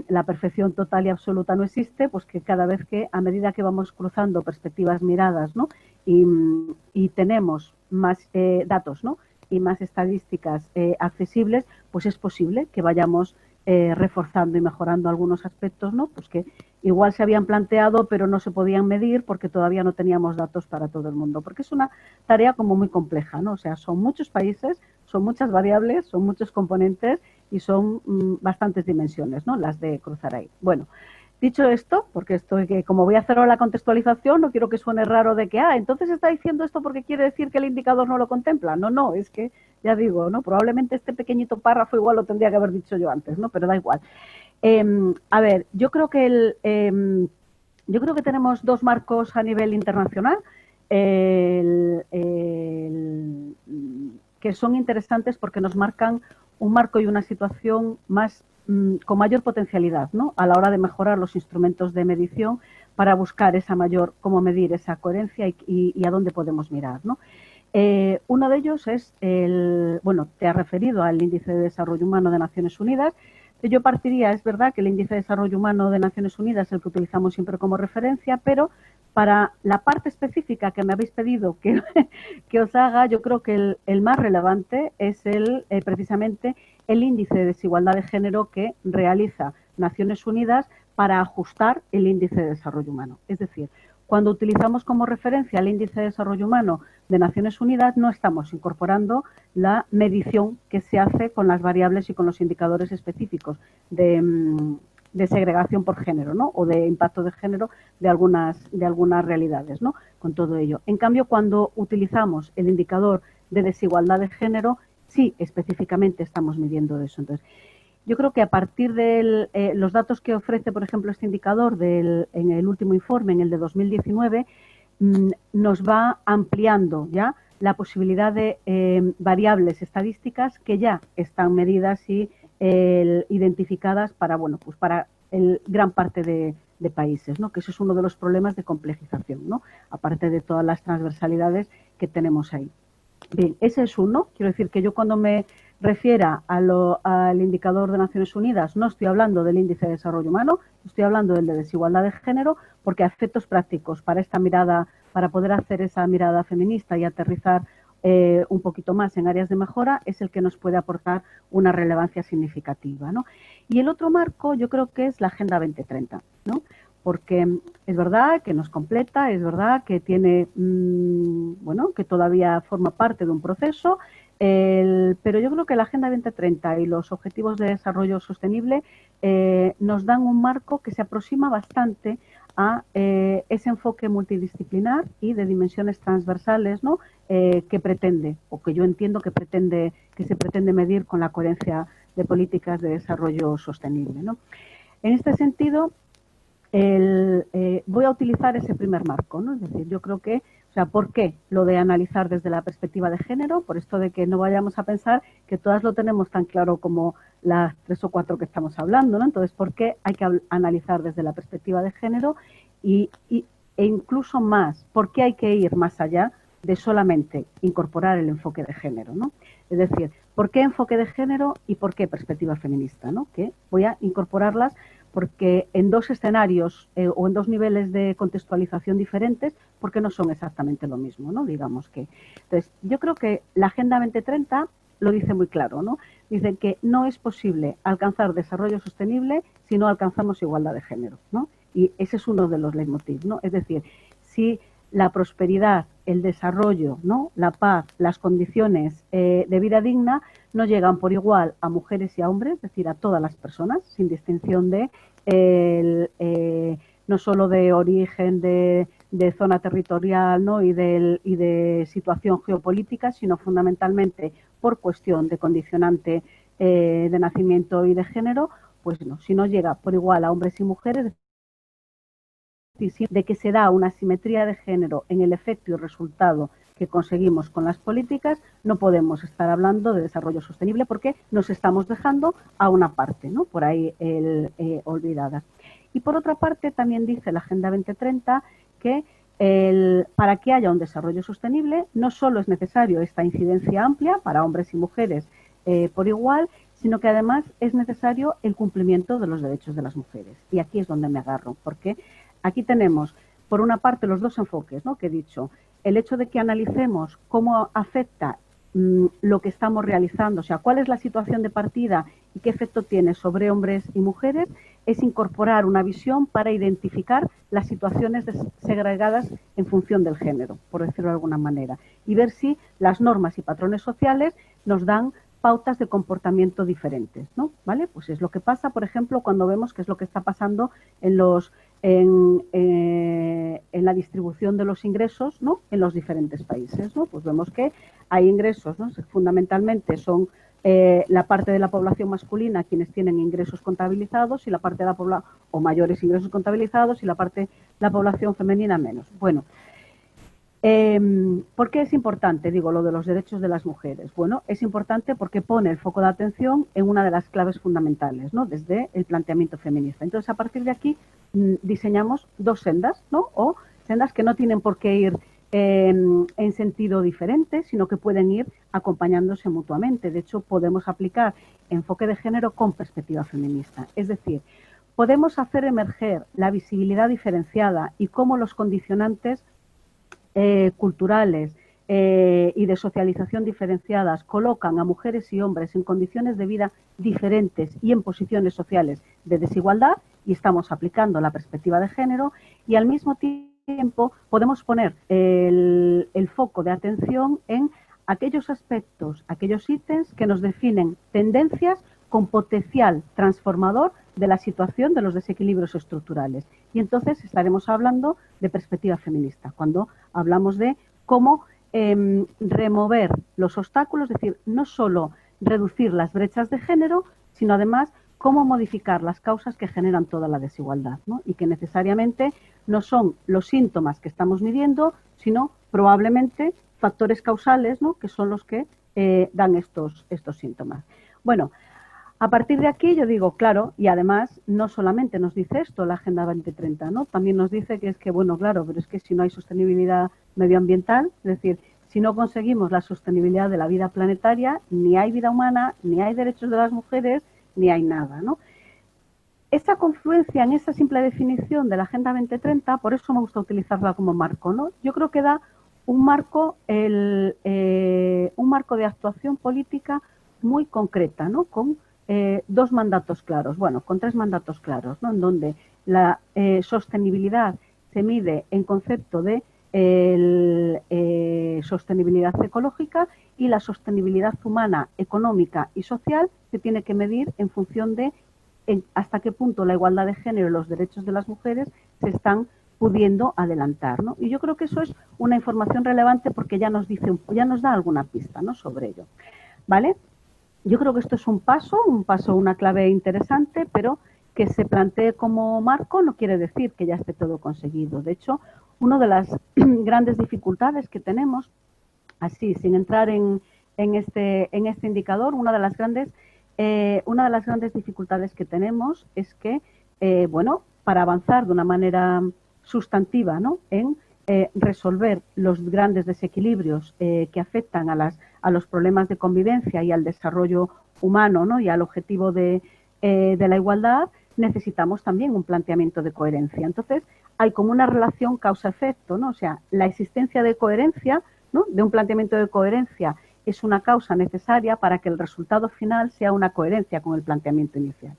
la perfección total y absoluta no existe, pues que cada vez que, a medida que vamos cruzando perspectivas miradas, ¿no? y tenemos más datos, ¿no? y más estadísticas accesibles, pues es posible que vayamos reforzando y mejorando algunos aspectos, ¿no? Pues que igual se habían planteado pero no se podían medir porque todavía no teníamos datos para todo el mundo, porque es una tarea como muy compleja, ¿no? O sea, son muchos países, son muchas variables, son muchos componentes y son bastantes dimensiones, ¿no? Las de cruzar ahí. Bueno, dicho esto, porque estoy que como voy a hacer la contextualización, no quiero que suene raro de que, entonces está diciendo esto porque quiere decir que el indicador no lo contempla. No, es que, ya digo, ¿no? Probablemente este pequeñito párrafo igual lo tendría que haber dicho yo antes, ¿no? Pero da igual. A ver, yo creo que tenemos dos marcos a nivel internacional que son interesantes porque nos marcan un marco y una situación más con mayor potencialidad, ¿no? A la hora de mejorar los instrumentos de medición para buscar esa mayor, cómo medir esa coherencia y a dónde podemos mirar, ¿no? Uno de ellos es te has referido al Índice de Desarrollo Humano de Naciones Unidas. Yo partiría, es verdad que el Índice de Desarrollo Humano de Naciones Unidas es el que utilizamos siempre como referencia, pero para la parte específica que me habéis pedido que os haga, yo creo que el más relevante es precisamente el índice de desigualdad de género que realiza Naciones Unidas para ajustar el índice de desarrollo humano. Es decir, cuando utilizamos como referencia el índice de desarrollo humano de Naciones Unidas, no estamos incorporando la medición que se hace con las variables y con los indicadores específicos de segregación por género, ¿no? O de impacto de género de algunas realidades, ¿no? Con todo ello. En cambio, cuando utilizamos el indicador de desigualdad de género, sí, específicamente estamos midiendo eso. Entonces, yo creo que a partir de los datos que ofrece, por ejemplo, este indicador en el último informe, en el de 2019, nos va ampliando ya la posibilidad de variables estadísticas que ya están medidas y identificadas para, para gran parte de países, ¿no? Que ese es uno de los problemas de complejización, ¿no? Aparte de todas las transversalidades que tenemos ahí. Bien, ese es uno. Quiero decir que yo cuando me refiera al indicador de Naciones Unidas no estoy hablando del índice de desarrollo humano, estoy hablando del de desigualdad de género, porque a efectos prácticos para esta mirada, para poder hacer esa mirada feminista y aterrizar un poquito más en áreas de mejora, es el que nos puede aportar una relevancia significativa, ¿no? Y el otro marco yo creo que es la Agenda 2030, ¿no? Porque es verdad que nos completa, es verdad que tiene, bueno, que todavía forma parte de un proceso, pero yo creo que la Agenda 2030 y los Objetivos de Desarrollo Sostenible nos dan un marco que se aproxima bastante a ese enfoque multidisciplinar y de dimensiones transversales, ¿no? Que pretende, o que yo entiendo que pretende, que se pretende medir con la coherencia de políticas de desarrollo sostenible, ¿no? En este sentido, voy a utilizar ese primer marco, ¿no? Es decir, yo creo que, o sea, ¿por qué lo de analizar desde la perspectiva de género? Por esto de que no vayamos a pensar que todas lo tenemos tan claro como las 3 o 4 que estamos hablando, ¿no? Entonces, ¿por qué hay que analizar desde la perspectiva de género? E incluso más, ¿por qué hay que ir más allá de solamente incorporar el enfoque de género, ¿no? Es decir, ¿por qué enfoque de género y por qué perspectiva feminista, ¿no? Que voy a incorporarlas porque en dos escenarios o en dos niveles de contextualización diferentes, porque no son exactamente lo mismo, ¿no? Digamos que. Entonces, yo creo que la Agenda 2030 lo dice muy claro, ¿no? Dice que no es posible alcanzar desarrollo sostenible si no alcanzamos igualdad de género, ¿no? Y ese es uno de los leitmotiv, ¿no? Es decir, si la prosperidad, el desarrollo, ¿no? La paz, las condiciones de vida digna no llegan por igual a mujeres y a hombres, es decir, a todas las personas, sin distinción de no solo de origen, de zona territorial, ¿no? y de situación geopolítica, sino fundamentalmente por cuestión de condicionante de nacimiento y de género, pues no, si no llega por igual a hombres y mujeres, de que se da una simetría de género en el efecto y resultado que conseguimos con las políticas, no podemos estar hablando de desarrollo sostenible porque nos estamos dejando a una parte, ¿no? Por ahí olvidada. Y por otra parte, también dice la Agenda 2030 que para que haya un desarrollo sostenible no solo es necesario esta incidencia amplia para hombres y mujeres por igual, sino que además es necesario el cumplimiento de los derechos de las mujeres. Y aquí es donde me agarro, porque aquí tenemos, por una parte, los dos enfoques, ¿no? Que he dicho. El hecho de que analicemos cómo afecta lo que estamos realizando, o sea, cuál es la situación de partida y qué efecto tiene sobre hombres y mujeres, es incorporar una visión para identificar las situaciones segregadas en función del género, por decirlo de alguna manera, y ver si las normas y patrones sociales nos dan pautas de comportamiento diferentes, ¿no? ¿Vale? Pues es lo que pasa, por ejemplo, cuando vemos qué es lo que está pasando en la distribución de los ingresos, ¿no? En los diferentes países, ¿no? Pues vemos que hay ingresos, ¿no? Fundamentalmente son la parte de la población masculina quienes tienen ingresos contabilizados y la parte de la población, o mayores ingresos contabilizados y la parte de la población femenina menos. Bueno, ¿por qué es importante, digo, lo de los derechos de las mujeres? Bueno, es importante porque pone el foco de atención en una de las claves fundamentales, ¿no? Desde el planteamiento feminista. Entonces, a partir de aquí, diseñamos dos sendas, ¿no? O sendas que no tienen por qué ir en sentido diferente, sino que pueden ir acompañándose mutuamente. De hecho, podemos aplicar enfoque de género con perspectiva feminista. Es decir, podemos hacer emerger la visibilidad diferenciada y cómo los condicionantes culturales y de socialización diferenciadas colocan a mujeres y hombres en condiciones de vida diferentes y en posiciones sociales de desigualdad, y estamos aplicando la perspectiva de género, y al mismo tiempo podemos poner el foco de atención en aquellos aspectos, aquellos ítems que nos definen tendencias con potencial transformador de la situación de los desequilibrios estructurales. Y entonces estaremos hablando de perspectiva feminista, cuando hablamos de cómo remover los obstáculos, es decir, no solo reducir las brechas de género, sino además cómo modificar las causas que generan toda la desigualdad, ¿no? Y que necesariamente no son los síntomas que estamos midiendo, sino probablemente factores causales, ¿no? Que son los que dan estos síntomas. Bueno, A partir de aquí yo digo, claro, y además no solamente nos dice esto la Agenda 2030, ¿no? También nos dice que es que, bueno, claro, pero es que si no hay sostenibilidad medioambiental, es decir, si no conseguimos la sostenibilidad de la vida planetaria, ni hay vida humana, ni hay derechos de las mujeres, ni hay nada, ¿no? Esa confluencia en esa simple definición de la Agenda 2030, por eso me gusta utilizarla como marco, ¿no? Yo creo que da un marco, un marco de actuación política muy concreta, ¿no? Con dos mandatos claros, bueno, con tres mandatos claros, ¿no? En donde la sostenibilidad se mide en concepto de sostenibilidad ecológica y la sostenibilidad humana, económica y social se tiene que medir en función de hasta qué punto la igualdad de género y los derechos de las mujeres se están pudiendo adelantar, ¿no? Y yo creo que eso es una información relevante porque ya nos dice, ya nos da alguna pista, ¿no? Sobre ello, ¿vale? Yo creo que esto es un paso, una clave interesante, pero que se plantee como marco no quiere decir que ya esté todo conseguido. De hecho, una de las grandes dificultades que tenemos, así, sin entrar en este indicador, una de las grandes dificultades que tenemos es que, bueno, para avanzar de una manera sustantiva, ¿no? En resolver los grandes desequilibrios que afectan a los problemas de convivencia y al desarrollo humano, ¿no? Y al objetivo de la igualdad, necesitamos también un planteamiento de coherencia. Entonces, hay como una relación causa-efecto, ¿no? O sea, la existencia de coherencia, ¿no? De un planteamiento de coherencia es una causa necesaria para que el resultado final sea una coherencia con el planteamiento inicial.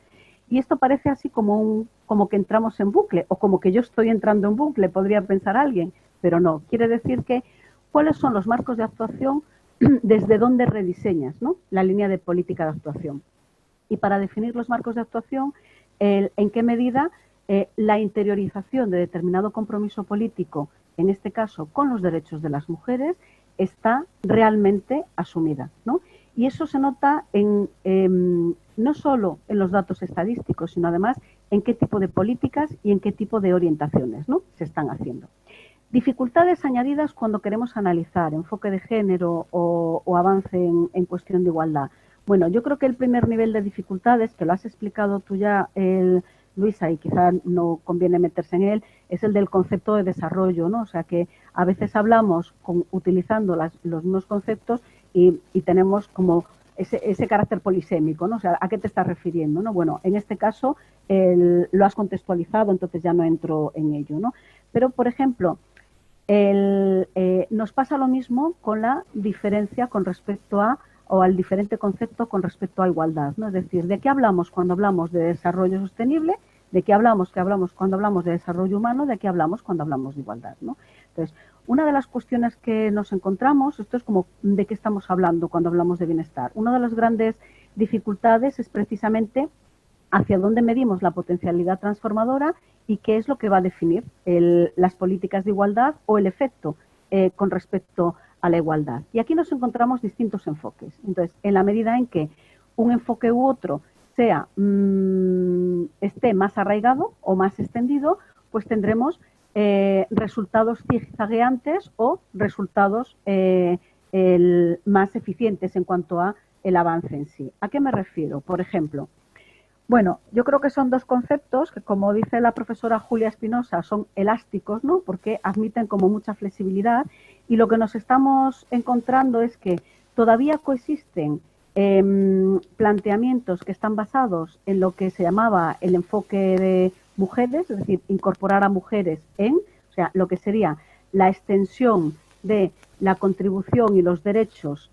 Y esto parece así como que entramos en bucle, o como que yo estoy entrando en bucle, podría pensar alguien, pero no. Quiere decir que cuáles son los marcos de actuación, desde dónde rediseñas, ¿no? La línea de política de actuación. Y para definir los marcos de actuación, en qué medida la interiorización de determinado compromiso político, en este caso con los derechos de las mujeres, está realmente asumida, ¿no? Y eso se nota no solo en los datos estadísticos, sino además en qué tipo de políticas y en qué tipo de orientaciones, ¿no? Se están haciendo. Dificultades añadidas cuando queremos analizar enfoque de género o avance en cuestión de igualdad. Bueno, yo creo que el primer nivel de dificultades, que lo has explicado tú ya, Luisa, y quizá no conviene meterse en él, es el del concepto de desarrollo, ¿no? O sea que a veces hablamos utilizando los mismos conceptos y tenemos como ese carácter polisémico, ¿no? O sea, ¿a qué te estás refiriendo, no? Bueno, en este caso lo has contextualizado, entonces ya no entro en ello, ¿no? Pero, por ejemplo, nos pasa lo mismo con la diferencia con respecto a o al diferente concepto con respecto a igualdad, ¿no? Es decir, ¿de qué hablamos cuando hablamos de desarrollo sostenible? ¿De qué hablamos cuando hablamos de desarrollo humano? ¿De qué hablamos cuando hablamos de igualdad, ¿no? Entonces, una de las cuestiones que nos encontramos, esto es como de qué estamos hablando cuando hablamos de bienestar. Una de las grandes dificultades es precisamente hacia dónde medimos la potencialidad transformadora y qué es lo que va a definir las políticas de igualdad o el efecto con respecto a la igualdad. Y aquí nos encontramos distintos enfoques. Entonces, en la medida en que un enfoque u otro esté más arraigado o más extendido, pues tendremos resultados zigzagueantes o resultados más eficientes en cuanto a el avance en sí. ¿A qué me refiero? Por ejemplo, bueno, yo creo que son dos conceptos que, como dice la profesora Julia Espinosa, son elásticos, ¿no? Porque admiten como mucha flexibilidad y lo que nos estamos encontrando es que todavía coexisten planteamientos que están basados en lo que se llamaba el enfoque de mujeres, es decir, incorporar a mujeres o sea, lo que sería la extensión de la contribución y los derechos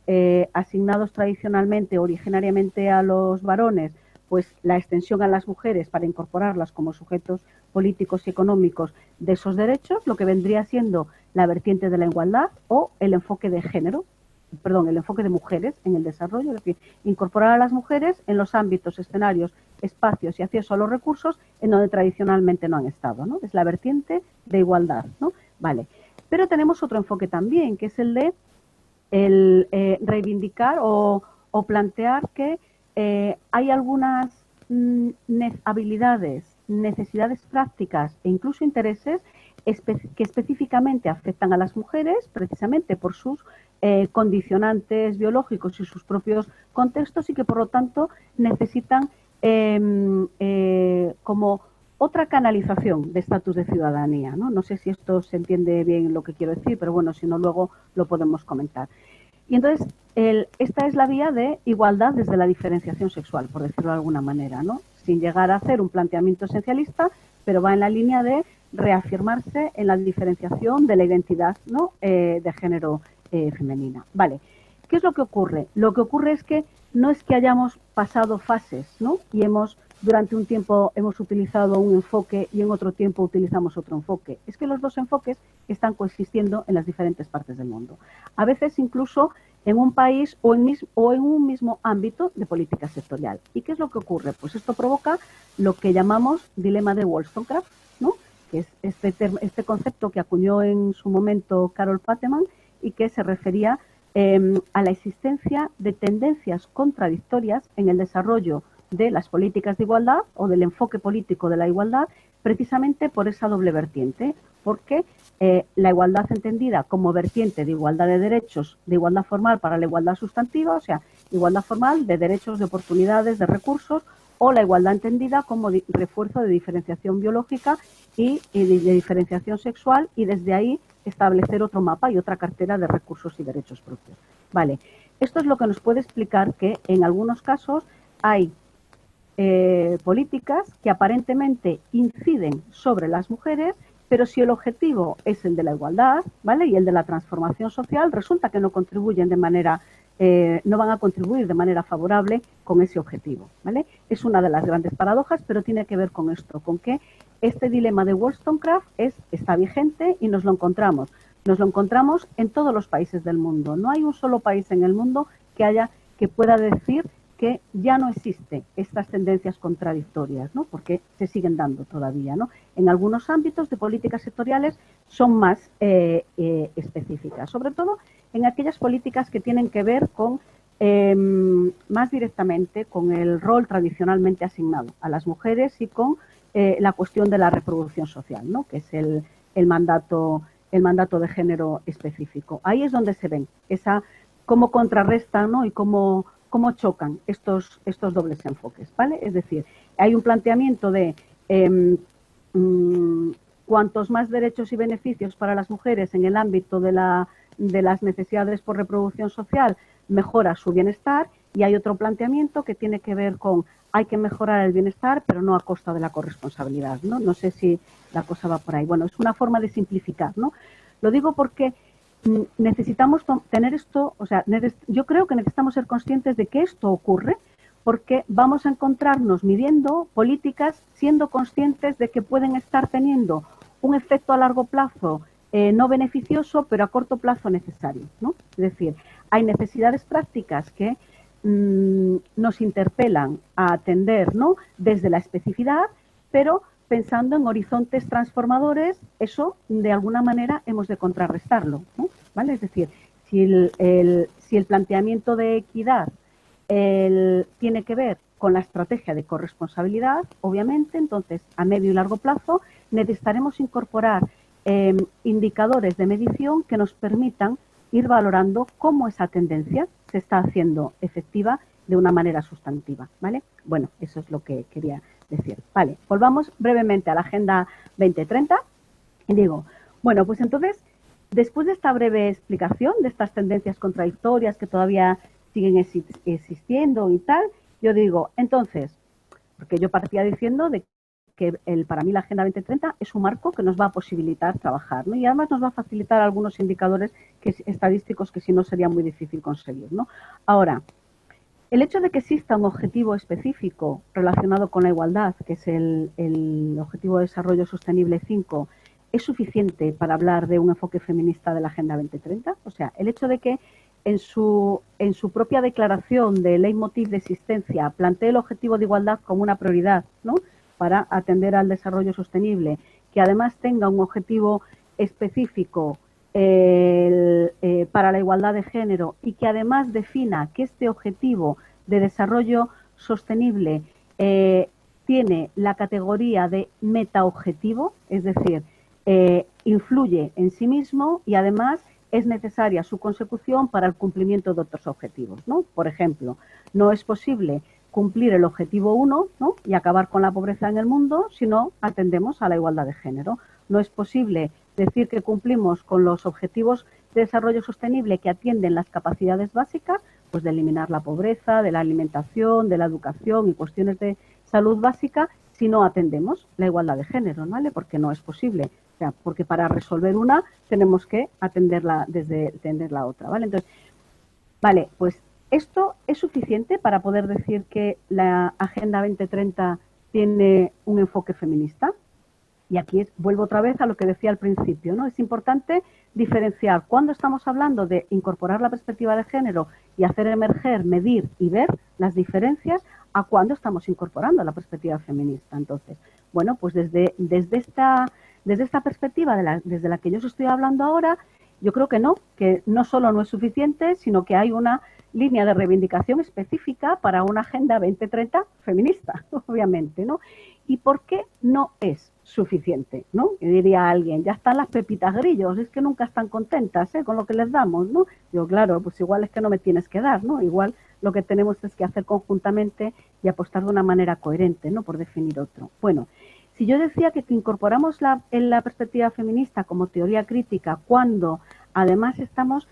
asignados tradicionalmente, originariamente a los varones, pues la extensión a las mujeres para incorporarlas como sujetos políticos y económicos de esos derechos, lo que vendría siendo la vertiente de la igualdad o el enfoque de género, perdón, el enfoque de mujeres en el desarrollo, es decir, incorporar a las mujeres en los ámbitos, escenarios, espacios y acceso a los recursos en donde tradicionalmente no han estado, ¿no? Es la vertiente de igualdad, ¿no? Vale. Pero tenemos otro enfoque también, que es el de reivindicar o plantear que hay algunas habilidades, necesidades prácticas e incluso intereses que específicamente afectan a las mujeres precisamente por sus condicionantes biológicos y sus propios contextos y que por lo tanto necesitan como otra canalización de estatus de ciudadanía, ¿no? No sé si esto se entiende bien lo que quiero decir, pero bueno, si no luego lo podemos comentar. Y entonces, esta es la vía de igualdad desde la diferenciación sexual, por decirlo de alguna manera, ¿no? Sin llegar a hacer un planteamiento esencialista, pero va en la línea de reafirmarse en la diferenciación de la identidad, ¿no? De género femenina. Vale, ¿qué es lo que ocurre? Lo que ocurre es que no es que hayamos pasado fases, ¿no? Y durante un tiempo hemos utilizado un enfoque y en otro tiempo utilizamos otro enfoque. Es que los dos enfoques están coexistiendo en las diferentes partes del mundo. A veces incluso en un país o en un mismo ámbito de política sectorial. ¿Y qué es lo que ocurre? Pues esto provoca lo que llamamos dilema de Wollstonecraft, ¿no? Que es este concepto que acuñó en su momento Carol Pateman y que se refería a la existencia de tendencias contradictorias en el desarrollo de las políticas de igualdad o del enfoque político de la igualdad, precisamente por esa doble vertiente, porque la igualdad entendida como vertiente de igualdad de derechos, de igualdad formal para la igualdad sustantiva, o sea, igualdad formal de derechos, de oportunidades, de recursos, o la igualdad entendida como refuerzo de diferenciación biológica y de diferenciación sexual, y desde ahí establecer otro mapa y otra cartera de recursos y derechos propios. Vale, esto es lo que nos puede explicar que en algunos casos hay políticas que aparentemente inciden sobre las mujeres, pero si el objetivo es el de la igualdad, ¿vale? Y el de la transformación social, resulta que no contribuyen de manera, no van a contribuir de manera favorable con ese objetivo, ¿vale? Es una de las grandes paradojas, pero tiene que ver con esto, con que este dilema de Wollstonecraft está vigente y nos lo encontramos. Nos lo encontramos en todos los países del mundo. No hay un solo país en el mundo que pueda decir que ya no existen estas tendencias contradictorias, ¿no? Porque se siguen dando todavía, ¿no? En algunos ámbitos de políticas sectoriales son más específicas, sobre todo en aquellas políticas que tienen que ver con más directamente con el rol tradicionalmente asignado a las mujeres y con la cuestión de la reproducción social, ¿no? Que es el mandato de género específico. Ahí es donde se ven cómo contrarrestan, ¿no? Y cómo chocan estos dobles enfoques, ¿vale? Es decir, hay un planteamiento de cuantos más derechos y beneficios para las mujeres en el ámbito de las necesidades por reproducción social, mejora su bienestar, y hay otro planteamiento que tiene que ver con hay que mejorar el bienestar, pero no a costa de la corresponsabilidad, ¿no? No sé si la cosa va por ahí. Bueno, es una forma de simplificar, ¿no? Lo digo porque necesitamos tener esto, o sea, yo creo que necesitamos ser conscientes de que esto ocurre porque vamos a encontrarnos midiendo políticas siendo conscientes de que pueden estar teniendo un efecto a largo plazo no beneficioso, pero a corto plazo necesario, ¿no? Es decir, hay necesidades prácticas que nos interpelan a atender, ¿no? Desde la especificidad, pero pensando en horizontes transformadores, eso de alguna manera hemos de contrarrestarlo, ¿no? ¿Vale? Es decir, si el planteamiento de equidad tiene que ver con la estrategia de corresponsabilidad, obviamente, entonces a medio y largo plazo necesitaremos incorporar indicadores de medición que nos permitan ir valorando cómo esa tendencia se está haciendo efectiva de una manera sustantiva, ¿vale? Bueno, eso es lo que quería decir. Vale, volvamos brevemente a la Agenda 2030 y digo, bueno, pues entonces, después de esta breve explicación de estas tendencias contradictorias que todavía siguen existiendo y tal, yo digo, entonces, porque yo partía diciendo de que para mí la Agenda 2030 es un marco que nos va a posibilitar trabajar, ¿no? Y además nos va a facilitar algunos indicadores estadísticos que si no sería muy difícil conseguir, ¿no? Ahora, el hecho de que exista un objetivo específico relacionado con la igualdad, que es el Objetivo de Desarrollo Sostenible 5, ¿es suficiente para hablar de un enfoque feminista de la Agenda 2030? O sea, el hecho de que en su propia declaración de leitmotiv de existencia plantee el objetivo de igualdad como una prioridad, ¿no?, para atender al desarrollo sostenible, que además tenga un objetivo específico para la igualdad de género y que además defina que este objetivo de desarrollo sostenible tiene la categoría de metaobjetivo, es decir, influye en sí mismo y además es necesaria su consecución para el cumplimiento de otros objetivos, ¿no? Por ejemplo, no es posible cumplir el objetivo 1, ¿no?, y acabar con la pobreza en el mundo si no atendemos a la igualdad de género. No es posible decir que cumplimos con los objetivos de desarrollo sostenible que atienden las capacidades básicas, pues de eliminar la pobreza, de la alimentación, de la educación y cuestiones de salud básica, si no atendemos la igualdad de género, ¿vale? Porque no es posible. O sea, porque para resolver una tenemos que atenderla desde atender la otra, ¿vale? Entonces, vale, pues esto es suficiente para poder decir que la Agenda 2030 tiene un enfoque feminista. Y aquí vuelvo otra vez a lo que decía al principio, ¿no? Es importante diferenciar cuando estamos hablando de incorporar la perspectiva de género y hacer emerger, medir y ver las diferencias a cuando estamos incorporando la perspectiva feminista. Entonces, bueno, pues desde esta perspectiva desde la que yo os estoy hablando ahora, yo creo que no solo no es suficiente, sino que hay una línea de reivindicación específica para una Agenda 2030 feminista, obviamente, ¿no? ¿Y por qué no es suficiente, ¿no? Y diría alguien, ya están las pepitas grillos, es que nunca están contentas, con lo que les damos, ¿no? Digo, claro, pues igual es que no me tienes que dar, ¿no? Igual lo que tenemos es que hacer conjuntamente y apostar de una manera coherente, ¿no? Por definir otro. Bueno, si yo decía que incorporamos en la perspectiva feminista como teoría crítica cuando además estamos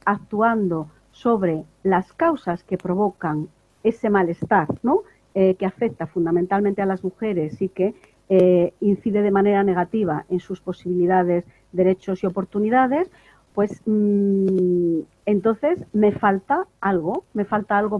actuando sobre las causas que provocan ese malestar, ¿no?, que afecta fundamentalmente a las mujeres y que incide de manera negativa en sus posibilidades, derechos y oportunidades, pues entonces me falta algo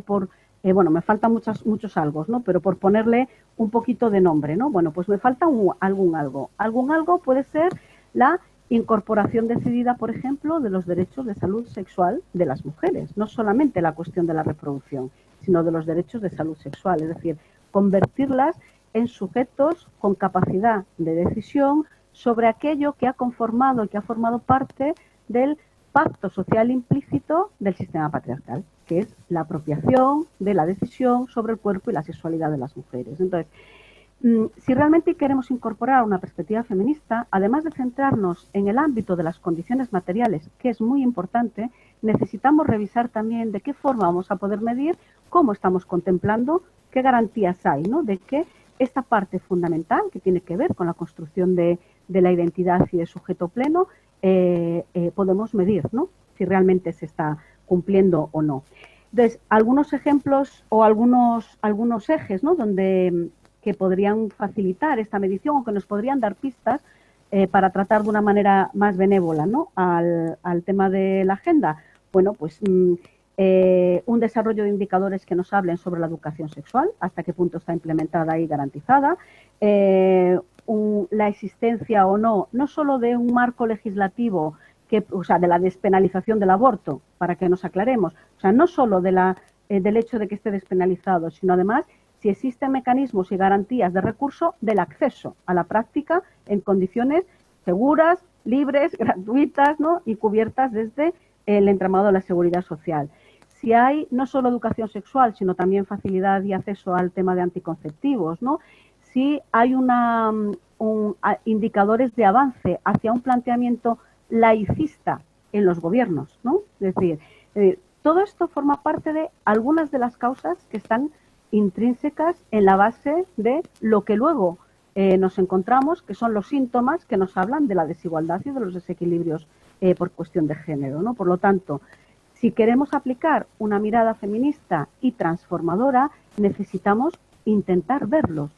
por, me faltan muchos algo, ¿no? Pero por ponerle un poquito de nombre, ¿no? Bueno, pues me falta algún algo. Algún algo puede ser la incorporación decidida, por ejemplo, de los derechos de salud sexual de las mujeres, no solamente la cuestión de la reproducción, sino de los derechos de salud sexual, es decir, convertirlas en sujetos con capacidad de decisión sobre aquello que ha conformado y que ha formado parte del pacto social implícito del sistema patriarcal, que es la apropiación de la decisión sobre el cuerpo y la sexualidad de las mujeres. Entonces, si realmente queremos incorporar una perspectiva feminista, además de centrarnos en el ámbito de las condiciones materiales, que es muy importante, necesitamos revisar también de qué forma vamos a poder medir cómo estamos contemplando, qué garantías hay, ¿no?, de que esta parte fundamental que tiene que ver con la construcción de la identidad y de sujeto pleno podemos medir, ¿no?, si realmente se está cumpliendo o no. Entonces, algunos ejemplos o algunos ejes, ¿no?, que podrían facilitar esta medición o que nos podrían dar pistas para tratar de una manera más benévola, ¿no?, al tema de la agenda. Bueno, pues un desarrollo de indicadores que nos hablen sobre la educación sexual, hasta qué punto está implementada y garantizada, la existencia o no solo de un marco legislativo, o sea, de la despenalización del aborto, para que nos aclaremos, o sea, no solo del hecho de que esté despenalizado, sino además si existen mecanismos y garantías de recurso del acceso a la práctica en condiciones seguras, libres, gratuitas, ¿no?, y cubiertas desde el entramado de la seguridad social. Si hay no solo educación sexual, sino también facilidad y acceso al tema de anticonceptivos, ¿no? Si hay indicadores de avance hacia un planteamiento laicista en los gobiernos, ¿no? Es decir, todo esto forma parte de algunas de las causas que están intrínsecas en la base de lo que luego nos encontramos, que son los síntomas que nos hablan de la desigualdad y de los desequilibrios por cuestión de género, ¿no? Por lo tanto, si queremos aplicar una mirada feminista y transformadora, necesitamos intentar verlos.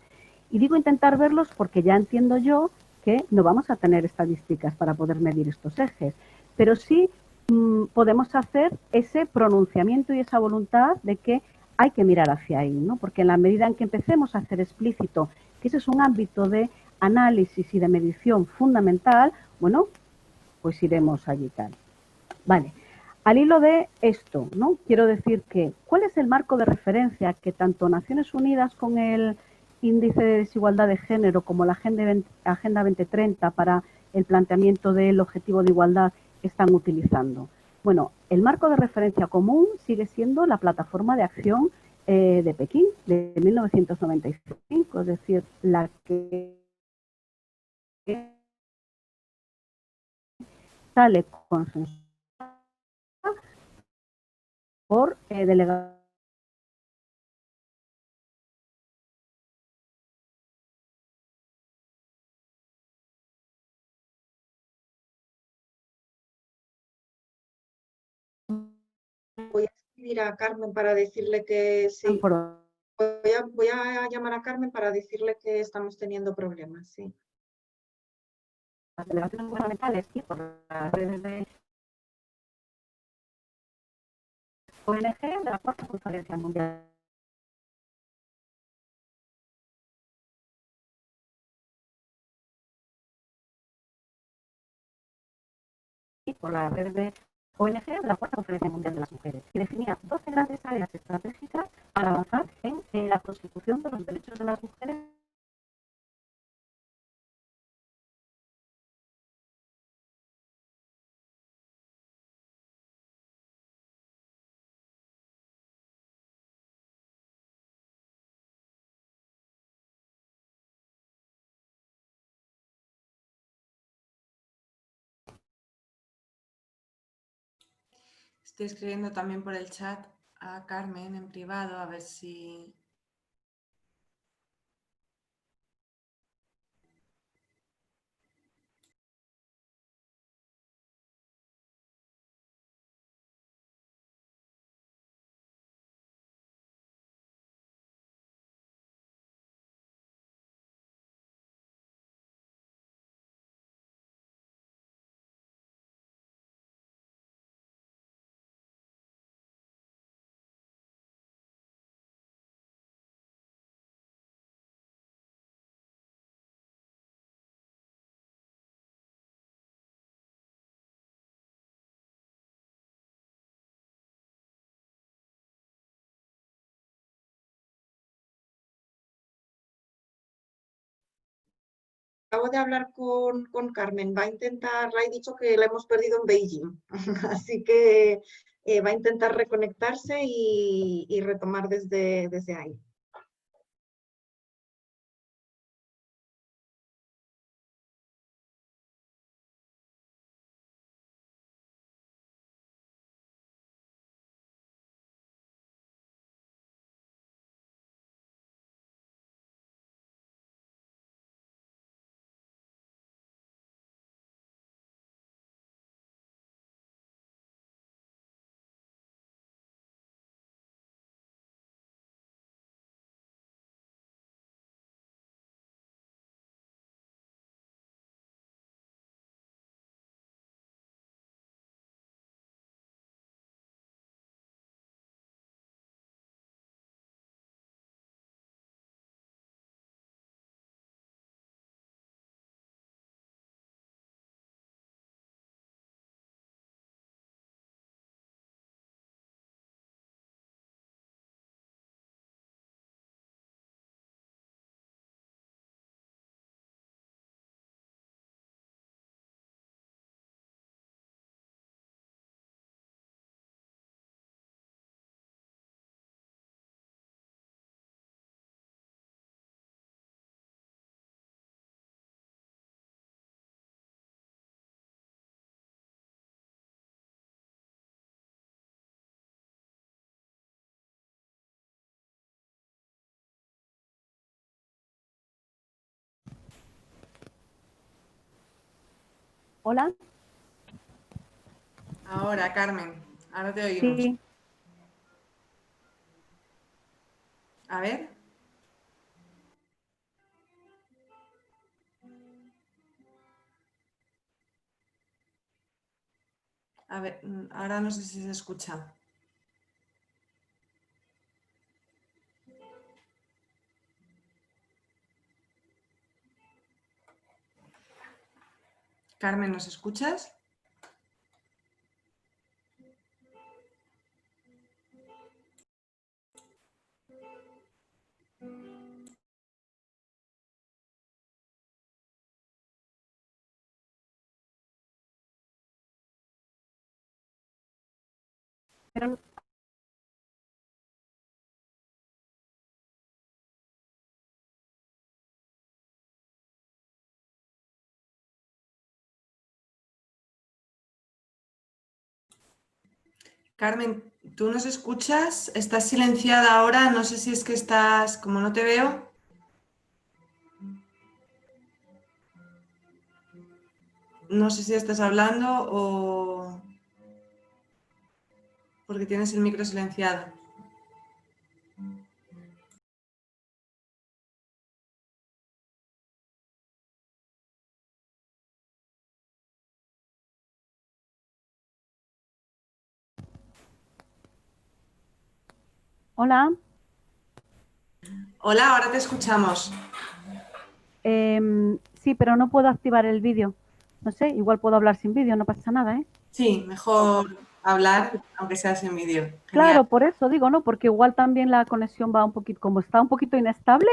Y digo intentar verlos porque ya entiendo yo que no vamos a tener estadísticas para poder medir estos ejes, pero sí podemos hacer ese pronunciamiento y esa voluntad de que hay que mirar hacia ahí, ¿no? Porque en la medida en que empecemos a hacer explícito que ese es un ámbito de análisis y de medición fundamental, bueno, pues iremos allí tal. Vale. Al hilo de esto, ¿no?, quiero decir que ¿cuál es el marco de referencia que tanto Naciones Unidas con el Índice de Desigualdad de Género como la Agenda 2030 para el planteamiento del objetivo de igualdad están utilizando? Bueno, el marco de referencia común sigue siendo la Plataforma de Acción de Pekín de 1995, es decir, la que sale consensuada por delegación. Voy a escribir a Carmen para decirle que sí. Voy a llamar a Carmen para decirle que estamos teniendo problemas, sí. Las delegaciones gubernamentales y por las redes de ONG de la Cuarta Conferencia Mundial y por las redes de ONG de la Cuarta Conferencia Mundial de las Mujeres, que definía 12 grandes áreas estratégicas para avanzar en la constitución de los derechos de las mujeres. Estoy escribiendo también por el chat a Carmen en privado, a ver si... Acabo de hablar con Carmen, va a intentar, le he dicho que la hemos perdido en Beijing, así que va a intentar reconectarse y retomar desde ahí. Hola. Ahora, Carmen, ahora te oímos. Sí. A ver. A ver, ahora no sé si se escucha. Carmen, ¿nos escuchas? Pero Carmen, ¿tú nos escuchas? ¿Estás silenciada ahora? No sé si es que estás, como no te veo. No sé si estás hablando o porque tienes el micro silenciado. Hola. Hola, ahora te escuchamos. Sí, pero no puedo activar el vídeo. No sé, igual puedo hablar sin vídeo, no pasa nada, ¿eh? Sí, mejor hablar, aunque sea sin vídeo. Genial. Claro, por eso digo, ¿no? Porque igual también la conexión va un poquito, como está un poquito inestable,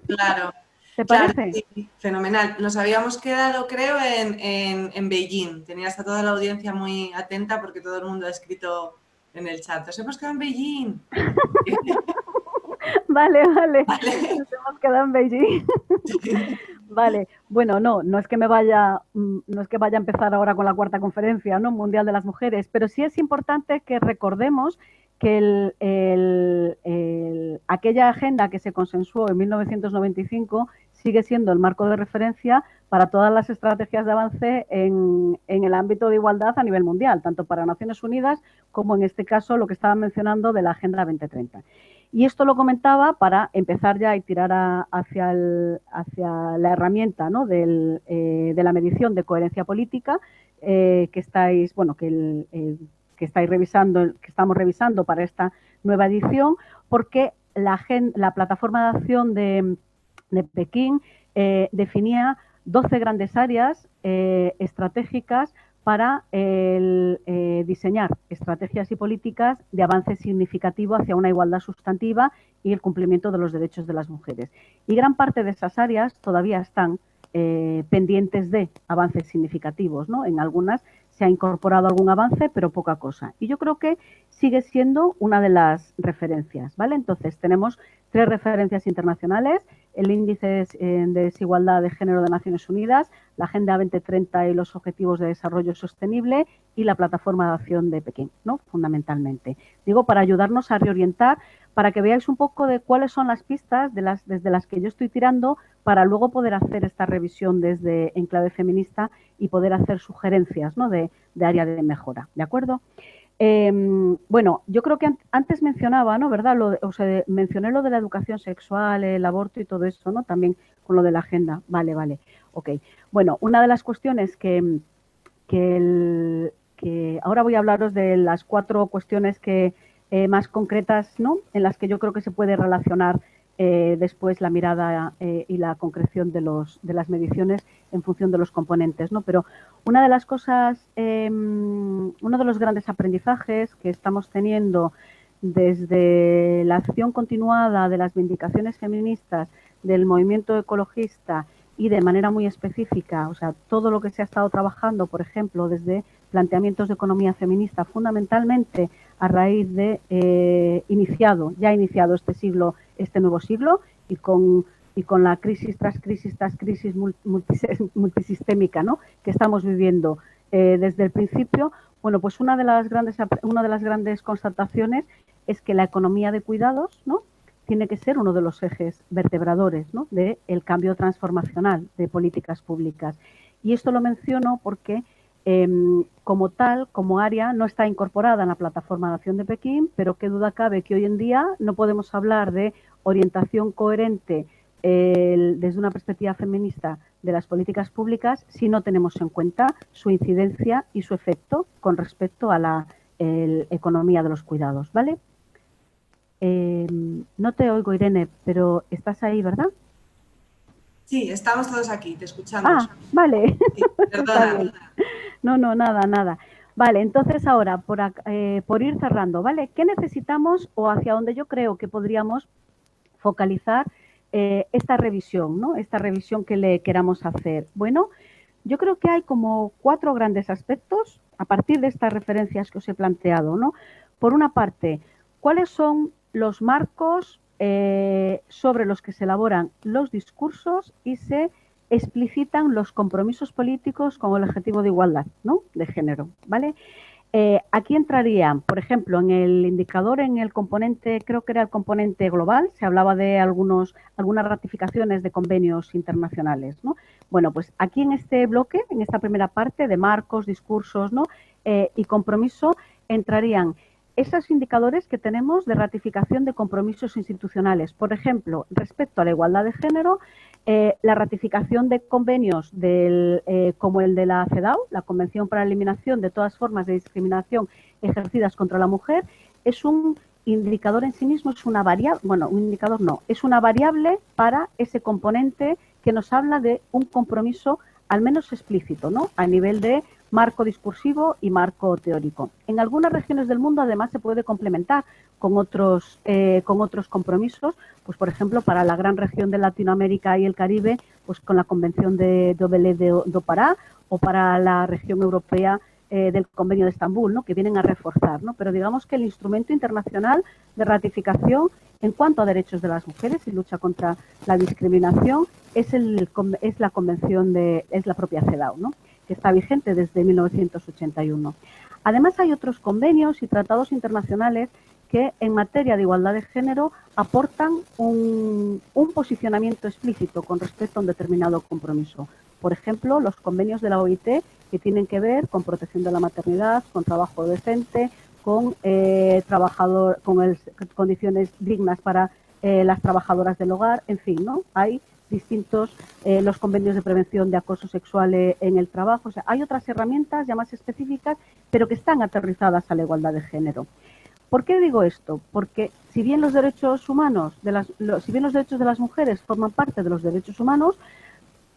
Claro, ¿te claro, parece? sí, fenomenal. Nos habíamos quedado, creo, en Beijing. Tenías a toda la audiencia muy atenta porque todo el mundo ha escrito en el chat. Nos hemos quedado en Beijing. Vale, vale. Vale. Nos hemos quedado en Beijing. Vale, bueno, no es que me vaya, no es que vaya a empezar ahora con la cuarta conferencia, ¿no? Mundial de las Mujeres, pero sí es importante que recordemos que aquella agenda que se consensuó en 1995 sigue siendo el marco de referencia para todas las estrategias de avance en el ámbito de igualdad a nivel mundial, tanto para Naciones Unidas como en este caso lo que estaba mencionando de la Agenda 2030. Y esto lo comentaba para empezar ya y tirar hacia la herramienta, ¿no? De la medición de coherencia política que estáis, bueno, que estáis revisando, que estamos revisando para esta nueva edición, porque la plataforma de acción de Pekín definía 12 grandes áreas estratégicas para diseñar estrategias y políticas de avance significativo hacia una igualdad sustantiva y el cumplimiento de los derechos de las mujeres. Y gran parte de esas áreas todavía están pendientes de avances significativos, ¿no? En algunas se ha incorporado algún avance, pero poca cosa. Y yo creo que sigue siendo una de las referencias, ¿vale? Entonces, tenemos 3 referencias internacionales: el Índice de Desigualdad de Género de Naciones Unidas, la Agenda 2030 y los Objetivos de Desarrollo Sostenible y la Plataforma de Acción de Pekín, ¿no? Fundamentalmente. Digo, para ayudarnos a reorientar, para que veáis un poco de cuáles son las pistas desde las que yo estoy tirando para luego poder hacer esta revisión desde en clave feminista y poder hacer sugerencias, ¿no? de área de mejora, ¿de acuerdo? Bueno, yo creo que antes mencionaba, ¿no? ¿Verdad? Mencioné lo de la educación sexual, el aborto y todo eso, ¿no? También con lo de la agenda. Vale, vale. Ok. Bueno, una de las cuestiones que ahora voy a hablaros de las 4 cuestiones que más concretas, ¿no? En las que yo creo que se puede relacionar después la mirada y la concreción de las mediciones en función de los componentes, ¿no? Pero una de las cosas, uno de los grandes aprendizajes que estamos teniendo desde la acción continuada de las vindicaciones feministas, del movimiento ecologista y de manera muy específica, o sea, todo lo que se ha estado trabajando, por ejemplo, desde planteamientos de economía feminista, fundamentalmente a raíz de ya iniciado este nuevo siglo y con la crisis tras crisis multisistémica, ¿no? Que estamos viviendo desde el principio. Bueno, pues una de las grandes constataciones es que la economía de cuidados, ¿no? Tiene que ser uno de los ejes vertebradores, ¿no? Del cambio transformacional de políticas públicas. Y esto lo menciono porque como tal, como área, no está incorporada en la plataforma de acción de Pekín, pero qué duda cabe que hoy en día no podemos hablar de orientación coherente desde una perspectiva feminista de las políticas públicas si no tenemos en cuenta su incidencia y su efecto con respecto a la economía de los cuidados, ¿vale? No te oigo, Irene, pero estás ahí, ¿verdad? Sí, estamos todos aquí, te escuchamos. Vale. Sí, perdona. No, nada. Vale, entonces ahora, por ir cerrando, ¿vale? ¿Qué necesitamos o hacia dónde yo creo que podríamos focalizar esta revisión, ¿no? Esta revisión que le queramos hacer? Bueno, yo creo que hay como 4 grandes aspectos a partir de estas referencias que os he planteado, ¿no? Por una parte, ¿cuáles son los marcos sobre los que se elaboran los discursos y se explicitan los compromisos políticos con el objetivo de igualdad, ¿no? De género, ¿vale? Aquí entrarían, por ejemplo, en el indicador, en el componente, creo que era el componente global, se hablaba de algunas ratificaciones de convenios internacionales, ¿no? Bueno, pues aquí en este bloque, en esta primera parte de marcos, discursos, ¿no? Y compromiso, entrarían esos indicadores que tenemos de ratificación de compromisos institucionales. Por ejemplo, respecto a la igualdad de género, la ratificación de convenios como el de la CEDAW, la Convención para la Eliminación de todas formas de discriminación ejercidas contra la mujer, es un indicador en sí mismo, es una variable, bueno, un indicador no, es una variable para ese componente que nos habla de un compromiso al menos explícito, ¿no? A nivel de marco discursivo y marco teórico. En algunas regiones del mundo, además, se puede complementar con otros compromisos, pues por ejemplo, para la gran región de Latinoamérica y el Caribe, pues con la Convención de do Pará, o para la región europea del Convenio de Estambul, ¿no? Que vienen a reforzar, ¿no? Pero digamos que el instrumento internacional de ratificación en cuanto a derechos de las mujeres y lucha contra la discriminación es la convención es la propia CEDAW, ¿no? Que está vigente desde 1981. Además, hay otros convenios y tratados internacionales que en materia de igualdad de género aportan un posicionamiento explícito con respecto a un determinado compromiso. Por ejemplo, los convenios de la OIT que tienen que ver con protección de la maternidad, con trabajo decente, con condiciones dignas para las trabajadoras del hogar, en fin, ¿no? Hay distintos, los convenios de prevención de acoso sexual en el trabajo. O sea, hay otras herramientas ya más específicas, pero que están aterrizadas a la igualdad de género. ¿Por qué digo esto? Porque si bien los derechos humanos, si bien los derechos de las mujeres forman parte de los derechos humanos,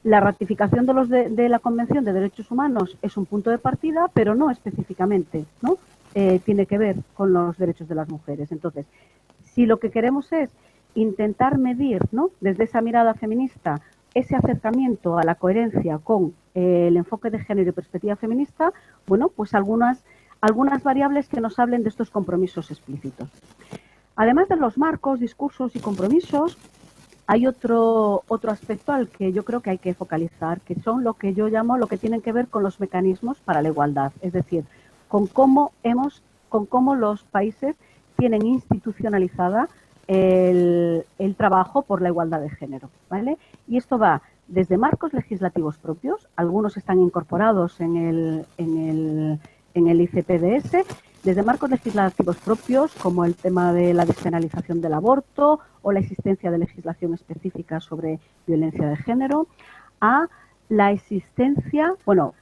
la ratificación de la Convención de Derechos Humanos es un punto de partida, pero no específicamente, ¿no? Tiene que ver con los derechos de las mujeres. Entonces, si lo que queremos es intentar medir, ¿no? Desde esa mirada feminista, ese acercamiento a la coherencia con el enfoque de género y perspectiva feminista, bueno, pues algunas variables que nos hablen de estos compromisos explícitos. Además de los marcos, discursos y compromisos, hay otro aspecto al que yo creo que hay que focalizar, que son lo que yo llamo lo que tienen que ver con los mecanismos para la igualdad, es decir, con cómo los países tienen institucionalizada el trabajo por la igualdad de género, ¿vale? Y esto va desde marcos legislativos propios, algunos están incorporados en el ICPDS, desde marcos legislativos propios, como el tema de la despenalización del aborto o la existencia de legislación específica sobre violencia de género, a la existencia, bueno,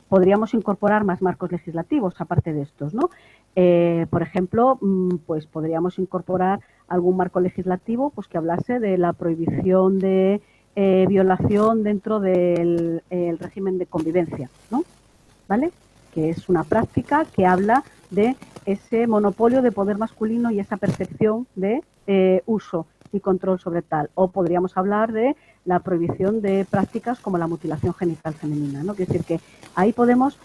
podríamos incorporar más marcos legislativos aparte de estos, ¿no? Por ejemplo, pues podríamos incorporar algún marco legislativo pues que hablase de la prohibición de violación dentro del régimen de convivencia, ¿no? ¿Vale? Que es una práctica que habla de ese monopolio de poder masculino y esa percepción de uso y control sobre tal. O podríamos hablar de la prohibición de prácticas como la mutilación genital femenina, ¿no? Es decir, que ahí podemos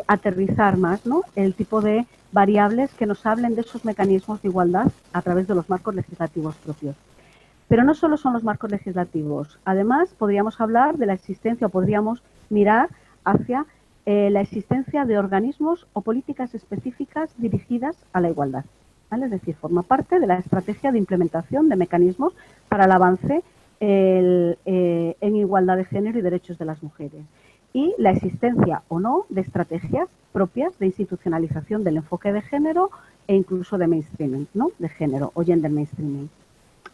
aterrizar más, ¿no? El tipo de variables que nos hablen de esos mecanismos de igualdad a través de los marcos legislativos propios. Pero no solo son los marcos legislativos. Además, podríamos hablar de la existencia o podríamos mirar hacia la existencia de organismos o políticas específicas dirigidas a la igualdad, ¿vale? Es decir, forma parte de la estrategia de implementación de mecanismos para el avance en igualdad de género y derechos de las mujeres. Y la existencia o no de estrategias propias de institucionalización del enfoque de género e incluso de mainstreaming, ¿no? De género o gender mainstreaming.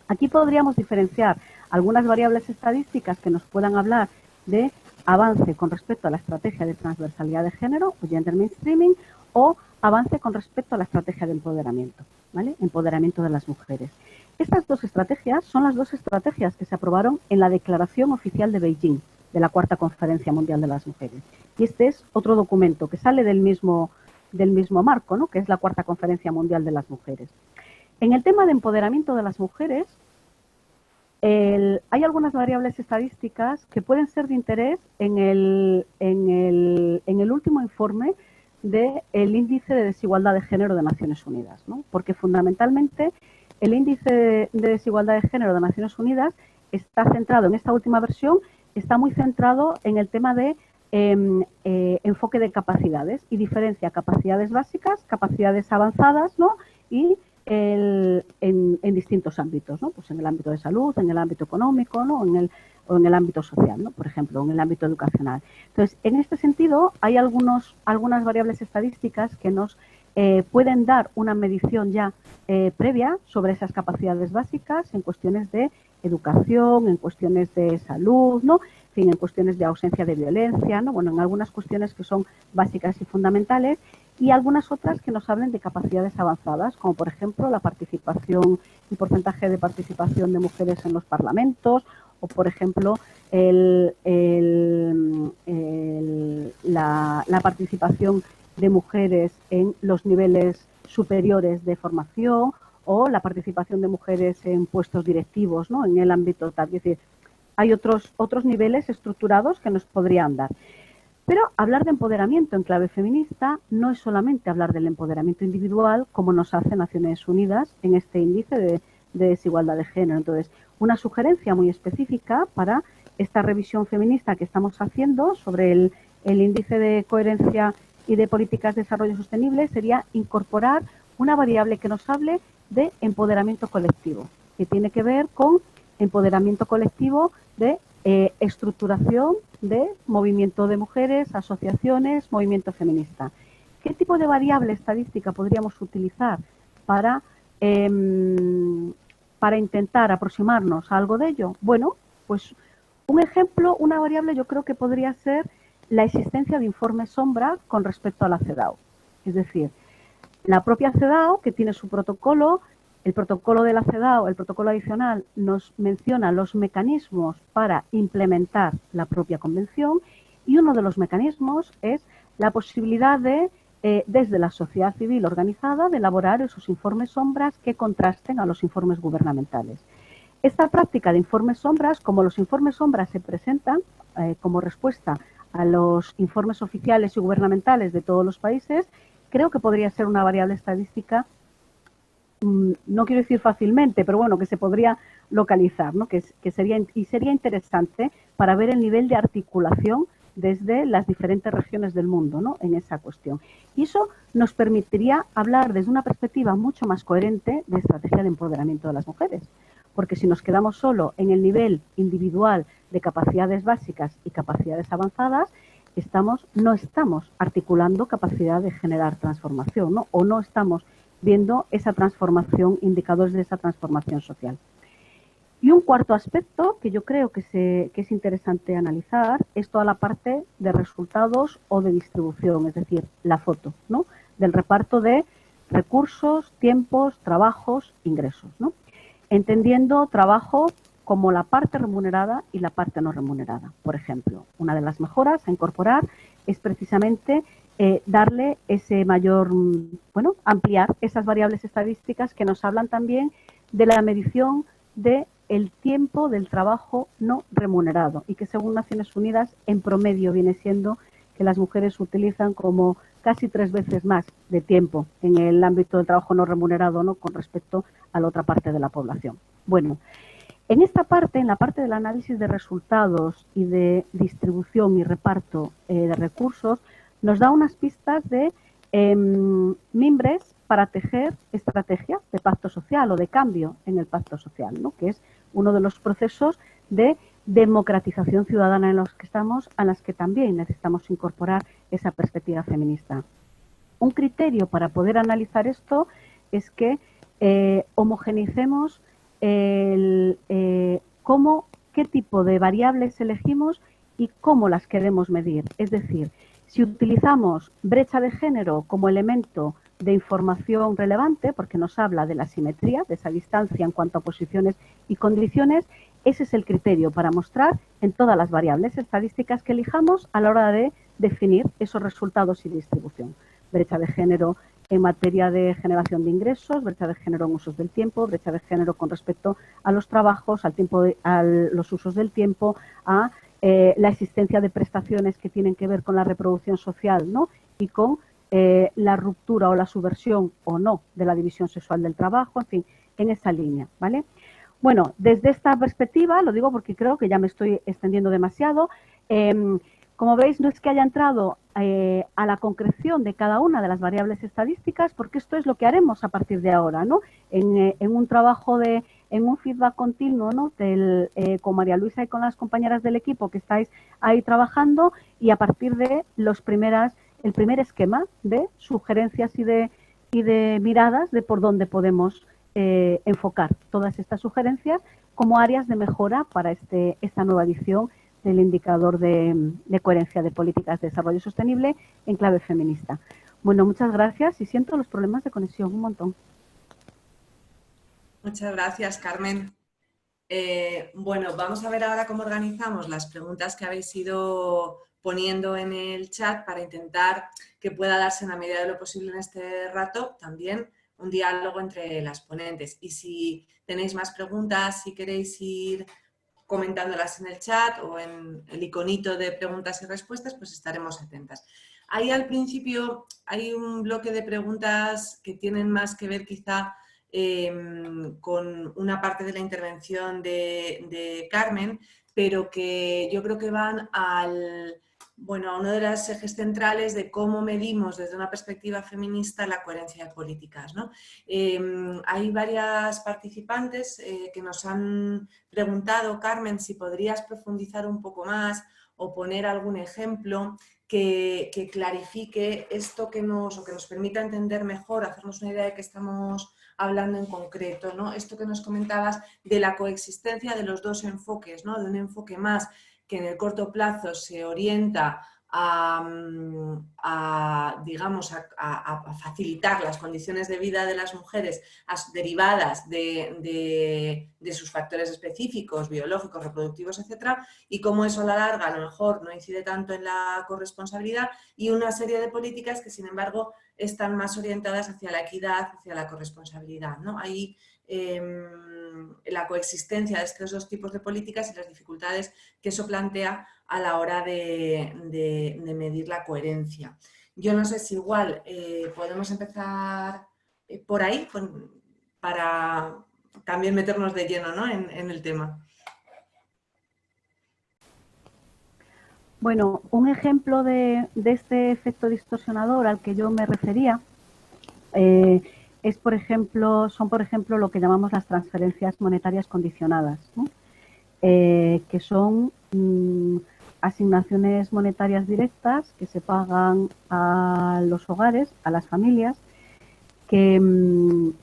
Aquí podríamos diferenciar algunas variables estadísticas que nos puedan hablar de avance con respecto a la estrategia de transversalidad de género o gender mainstreaming o avance con respecto a la estrategia de empoderamiento, ¿vale? Empoderamiento de las mujeres. Estas dos estrategias son las dos estrategias que se aprobaron en la Declaración Oficial de Beijing de la Cuarta Conferencia Mundial de las Mujeres. Y este es otro documento que sale del mismo marco, ¿no? Que es la Cuarta Conferencia Mundial de las Mujeres. En el tema de empoderamiento de las mujeres, hay algunas variables estadísticas que pueden ser de interés en el último informe del Índice de Desigualdad de Género de Naciones Unidas, ¿no? Porque fundamentalmente el Índice de Desigualdad de Género de Naciones Unidas está centrado en esta última versión, está muy centrado en el tema de enfoque de capacidades y diferencia capacidades básicas, capacidades avanzadas, ¿no? Y en distintos ámbitos, ¿no? Pues en el ámbito de salud, en el ámbito económico, ¿no? O en el ámbito social, ¿no? Por ejemplo, en el ámbito educacional. Entonces, en este sentido, hay algunas variables estadísticas que nos pueden dar una medición ya previa sobre esas capacidades básicas en cuestiones de educación, en cuestiones de salud, ¿no? En fin, en cuestiones de ausencia de violencia, ¿no? Bueno, en algunas cuestiones que son básicas y fundamentales, y algunas otras que nos hablen de capacidades avanzadas, como por ejemplo la participación, el porcentaje de participación de mujeres en los parlamentos, o por ejemplo la participación de mujeres en los niveles superiores de formación, o la participación de mujeres en puestos directivos, ¿no? En el ámbito tal. Es decir, hay otros niveles estructurados que nos podrían dar. Pero hablar de empoderamiento en clave feminista no es solamente hablar del empoderamiento individual, como nos hace Naciones Unidas en este índice de desigualdad de género. Entonces, una sugerencia muy específica para esta revisión feminista que estamos haciendo sobre el índice de coherencia y de políticas de desarrollo sostenible sería incorporar una variable que nos hable de empoderamiento colectivo, que tiene que ver con empoderamiento colectivo de estructuración de movimiento de mujeres, asociaciones, movimiento feminista. ¿Qué tipo de variable estadística podríamos utilizar para intentar aproximarnos a algo de ello? Bueno, pues un ejemplo, una variable yo creo que podría ser la existencia de informes sombra con respecto a la CEDAW. Es decir, la propia CEDAW, que tiene su protocolo, el protocolo de la CEDAW, el protocolo adicional, nos menciona los mecanismos para implementar la propia convención, y uno de los mecanismos es la posibilidad de, desde la sociedad civil organizada, de elaborar esos informes sombras que contrasten a los informes gubernamentales. Esta práctica de informes sombras, como los informes sombras se presentan como respuesta a los informes oficiales y gubernamentales de todos los países, creo que podría ser una variable estadística, no quiero decir fácilmente, pero bueno, que se podría localizar, ¿no? que sería interesante para ver el nivel de articulación desde las diferentes regiones del mundo, ¿no? En esa cuestión. Y eso nos permitiría hablar desde una perspectiva mucho más coherente de estrategia de empoderamiento de las mujeres. Porque si nos quedamos solo en el nivel individual de capacidades básicas y capacidades avanzadas, no estamos articulando capacidad de generar transformación, ¿no? O no estamos viendo esa transformación, indicadores de esa transformación social. Y un cuarto aspecto que yo creo que es interesante analizar es toda la parte de resultados o de distribución, es decir, la foto, ¿no? Del reparto de recursos, tiempos, trabajos, ingresos, ¿no? Entendiendo trabajo como la parte remunerada y la parte no remunerada. Por ejemplo, una de las mejoras a incorporar es precisamente darle ese mayor, ampliar esas variables estadísticas que nos hablan también de la medición del tiempo del trabajo no remunerado, y que según Naciones Unidas en promedio viene siendo que las mujeres utilizan como casi 3 veces más de tiempo en el ámbito del trabajo no remunerado, ¿no? Con respecto a la otra parte de la población. Bueno, en esta parte, en la parte del análisis de resultados y de distribución y reparto de recursos, nos da unas pistas de mimbres para tejer estrategias de pacto social o de cambio en el pacto social, ¿no? Que es uno de los procesos de democratización ciudadana en los que estamos, a las que también necesitamos incorporar esa perspectiva feminista. Un criterio para poder analizar esto es que homogeneicemos qué tipo de variables elegimos y cómo las queremos medir. Es decir, si utilizamos brecha de género como elemento de información relevante, porque nos habla de la simetría, de esa distancia en cuanto a posiciones y condiciones, ese es el criterio para mostrar en todas las variables estadísticas que elijamos a la hora de definir esos resultados y distribución. Brecha de género en materia de generación de ingresos, brecha de género en usos del tiempo, brecha de género con respecto a los trabajos, a los usos del tiempo, a la existencia de prestaciones que tienen que ver con la reproducción social, ¿no? Y con la ruptura o la subversión o no de la división sexual del trabajo, en fin, en esa línea, ¿vale? Bueno, desde esta perspectiva, lo digo porque creo que ya me estoy extendiendo demasiado, Como veis, no es que haya entrado a la concreción de cada una de las variables estadísticas, porque esto es lo que haremos a partir de ahora, ¿no? En un trabajo en un feedback continuo, ¿no? Con María Luisa y con las compañeras del equipo que estáis ahí trabajando, y a partir de el primer esquema de sugerencias y de miradas de por dónde podemos enfocar todas estas sugerencias como áreas de mejora para esta nueva edición del indicador de coherencia de políticas de desarrollo sostenible en clave feminista. Bueno, muchas gracias y siento los problemas de conexión un montón. Muchas gracias, Carmen. Bueno, vamos a ver ahora cómo organizamos las preguntas que habéis ido poniendo en el chat para intentar que pueda darse en la medida de lo posible en este rato también un diálogo entre las ponentes. Y si tenéis más preguntas, si queréis ir comentándolas en el chat o en el iconito de preguntas y respuestas, pues estaremos atentas. Ahí al principio hay un bloque de preguntas que tienen más que ver quizá con una parte de la intervención de Carmen, pero que yo creo que van a uno de los ejes centrales de cómo medimos desde una perspectiva feminista la coherencia de políticas, ¿no? Hay varias participantes que nos han preguntado, Carmen, si podrías profundizar un poco más o poner algún ejemplo que clarifique esto que nos permita entender mejor, hacernos una idea de qué estamos hablando en concreto, ¿no? Esto que nos comentabas de la coexistencia de los dos enfoques, ¿no? De un enfoque más que en el corto plazo se orienta digamos, a facilitar las condiciones de vida de las mujeres derivadas de sus factores específicos, biológicos, reproductivos, etcétera, y cómo eso a la larga a lo mejor no incide tanto en la corresponsabilidad, y una serie de políticas que, sin embargo, están más orientadas hacia la equidad, hacia la corresponsabilidad, ¿no? Ahí la coexistencia de estos dos tipos de políticas y las dificultades que eso plantea a la hora de medir la coherencia. Yo no sé si igual podemos empezar por ahí para también meternos de lleno, ¿no? en el tema. Bueno, un ejemplo de este efecto distorsionador al que yo me refería son, por ejemplo, lo que llamamos las transferencias monetarias condicionadas, ¿no? Que son asignaciones monetarias directas que se pagan a los hogares, a las familias, que en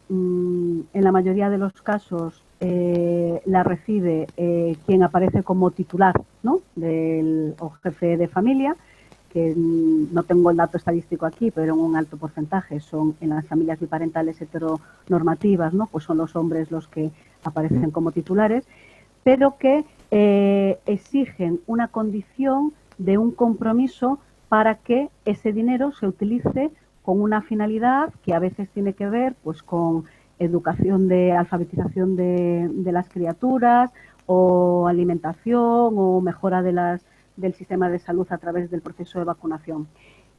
la mayoría de los casos la recibe quien aparece como titular, ¿no? O jefe de familia, que no tengo el dato estadístico aquí, pero en un alto porcentaje son en las familias biparentales heteronormativas, ¿no? Pues son los hombres los que aparecen como titulares, pero que exigen una condición de un compromiso para que ese dinero se utilice con una finalidad que a veces tiene que ver pues con educación alfabetización de las criaturas, o alimentación, o mejora del sistema de salud a través del proceso de vacunación.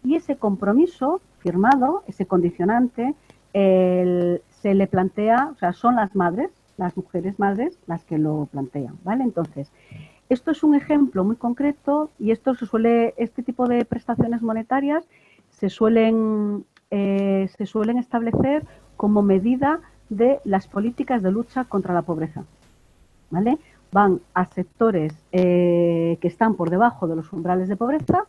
Y ese compromiso firmado, ese condicionante, se le plantea, o sea, son las mujeres madres, las que lo plantean, ¿vale? Entonces, esto es un ejemplo muy concreto, y este tipo de prestaciones monetarias se suelen establecer como medida de las políticas de lucha contra la pobreza, ¿vale? Van a sectores que están por debajo de los umbrales de pobreza,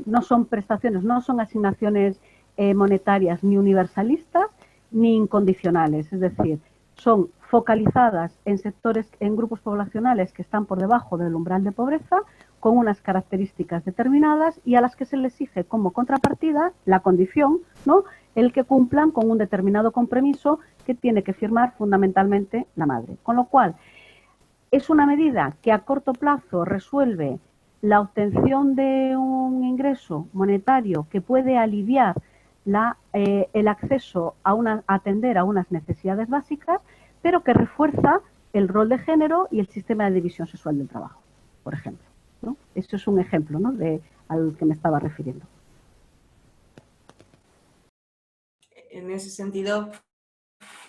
no son prestaciones, no son asignaciones monetarias ni universalistas ni incondicionales, es decir, son focalizadas en sectores, en grupos poblacionales que están por debajo del umbral de pobreza, con unas características determinadas, y a las que se les exige como contrapartida la condición, ¿no?, el que cumplan con un determinado compromiso que tiene que firmar fundamentalmente la madre. Con lo cual, es una medida que a corto plazo resuelve la obtención de un ingreso monetario que puede aliviar el acceso a atender a unas necesidades básicas, pero que refuerza el rol de género y el sistema de división sexual del trabajo, por ejemplo, ¿no? Esto es un ejemplo, ¿no?, al que me estaba refiriendo. En ese sentido,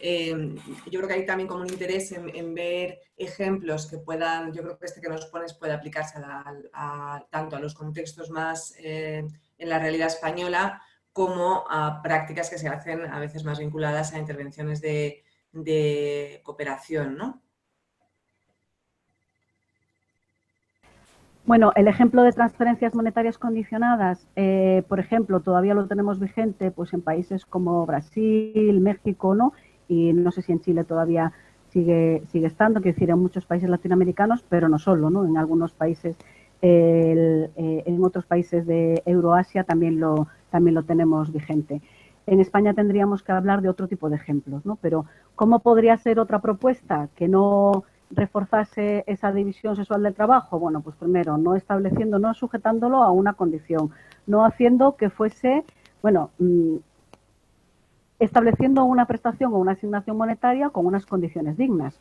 Yo creo que hay también como un interés en ver ejemplos que puedan, yo creo que este que nos pones puede aplicarse tanto a los contextos más en la realidad española como a prácticas que se hacen a veces más vinculadas a intervenciones de cooperación, ¿no? Bueno, el ejemplo de transferencias monetarias condicionadas, por ejemplo, todavía lo tenemos vigente pues en países como Brasil, México, ¿no? Y no sé si en Chile todavía sigue estando, quiero decir, en muchos países latinoamericanos, pero no solo, ¿no? En algunos países, en otros países de Euroasia también lo tenemos vigente. En España tendríamos que hablar de otro tipo de ejemplos, ¿no? Pero ¿cómo podría ser otra propuesta que no reforzarse esa división sexual del trabajo? Bueno, pues primero, no estableciendo, no sujetándolo a una condición, no haciendo que fuese, bueno, estableciendo una prestación o una asignación monetaria con unas condiciones dignas,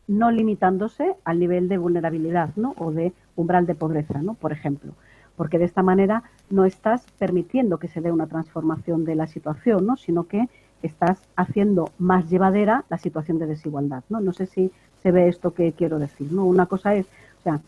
no limitándose al nivel de vulnerabilidad, ¿no? O de umbral de pobreza, ¿no? Por ejemplo, porque de esta manera no estás permitiendo que se dé una transformación de la situación, ¿no? Sino que estás haciendo más llevadera la situación de desigualdad, ¿no? No sé si se ve esto que quiero decir, ¿no? Una cosa es, o sea,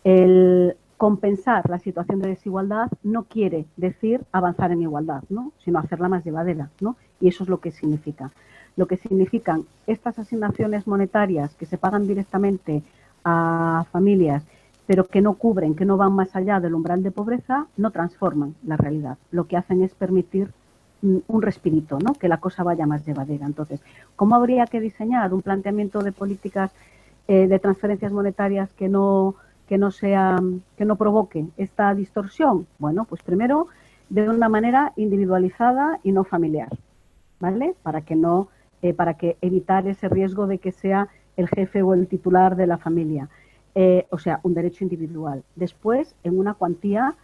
el compensar la situación de desigualdad no quiere decir avanzar en igualdad, ¿no? Sino hacerla más llevadera, ¿no? Y eso es lo que significa. Lo que significan estas asignaciones monetarias que se pagan directamente a familias, pero que no cubren, que no van más allá del umbral de pobreza, no transforman la realidad. Lo que hacen es permitir un respirito, ¿no? Que la cosa vaya más llevadera. Entonces, ¿cómo habría que diseñar un planteamiento de políticas de transferencias monetarias que no provoque esta distorsión? Bueno, pues primero de una manera individualizada y no familiar, ¿vale? Para que evitar ese riesgo de que sea el jefe o el titular de la familia. O sea, un derecho individual. Después, en una cuantía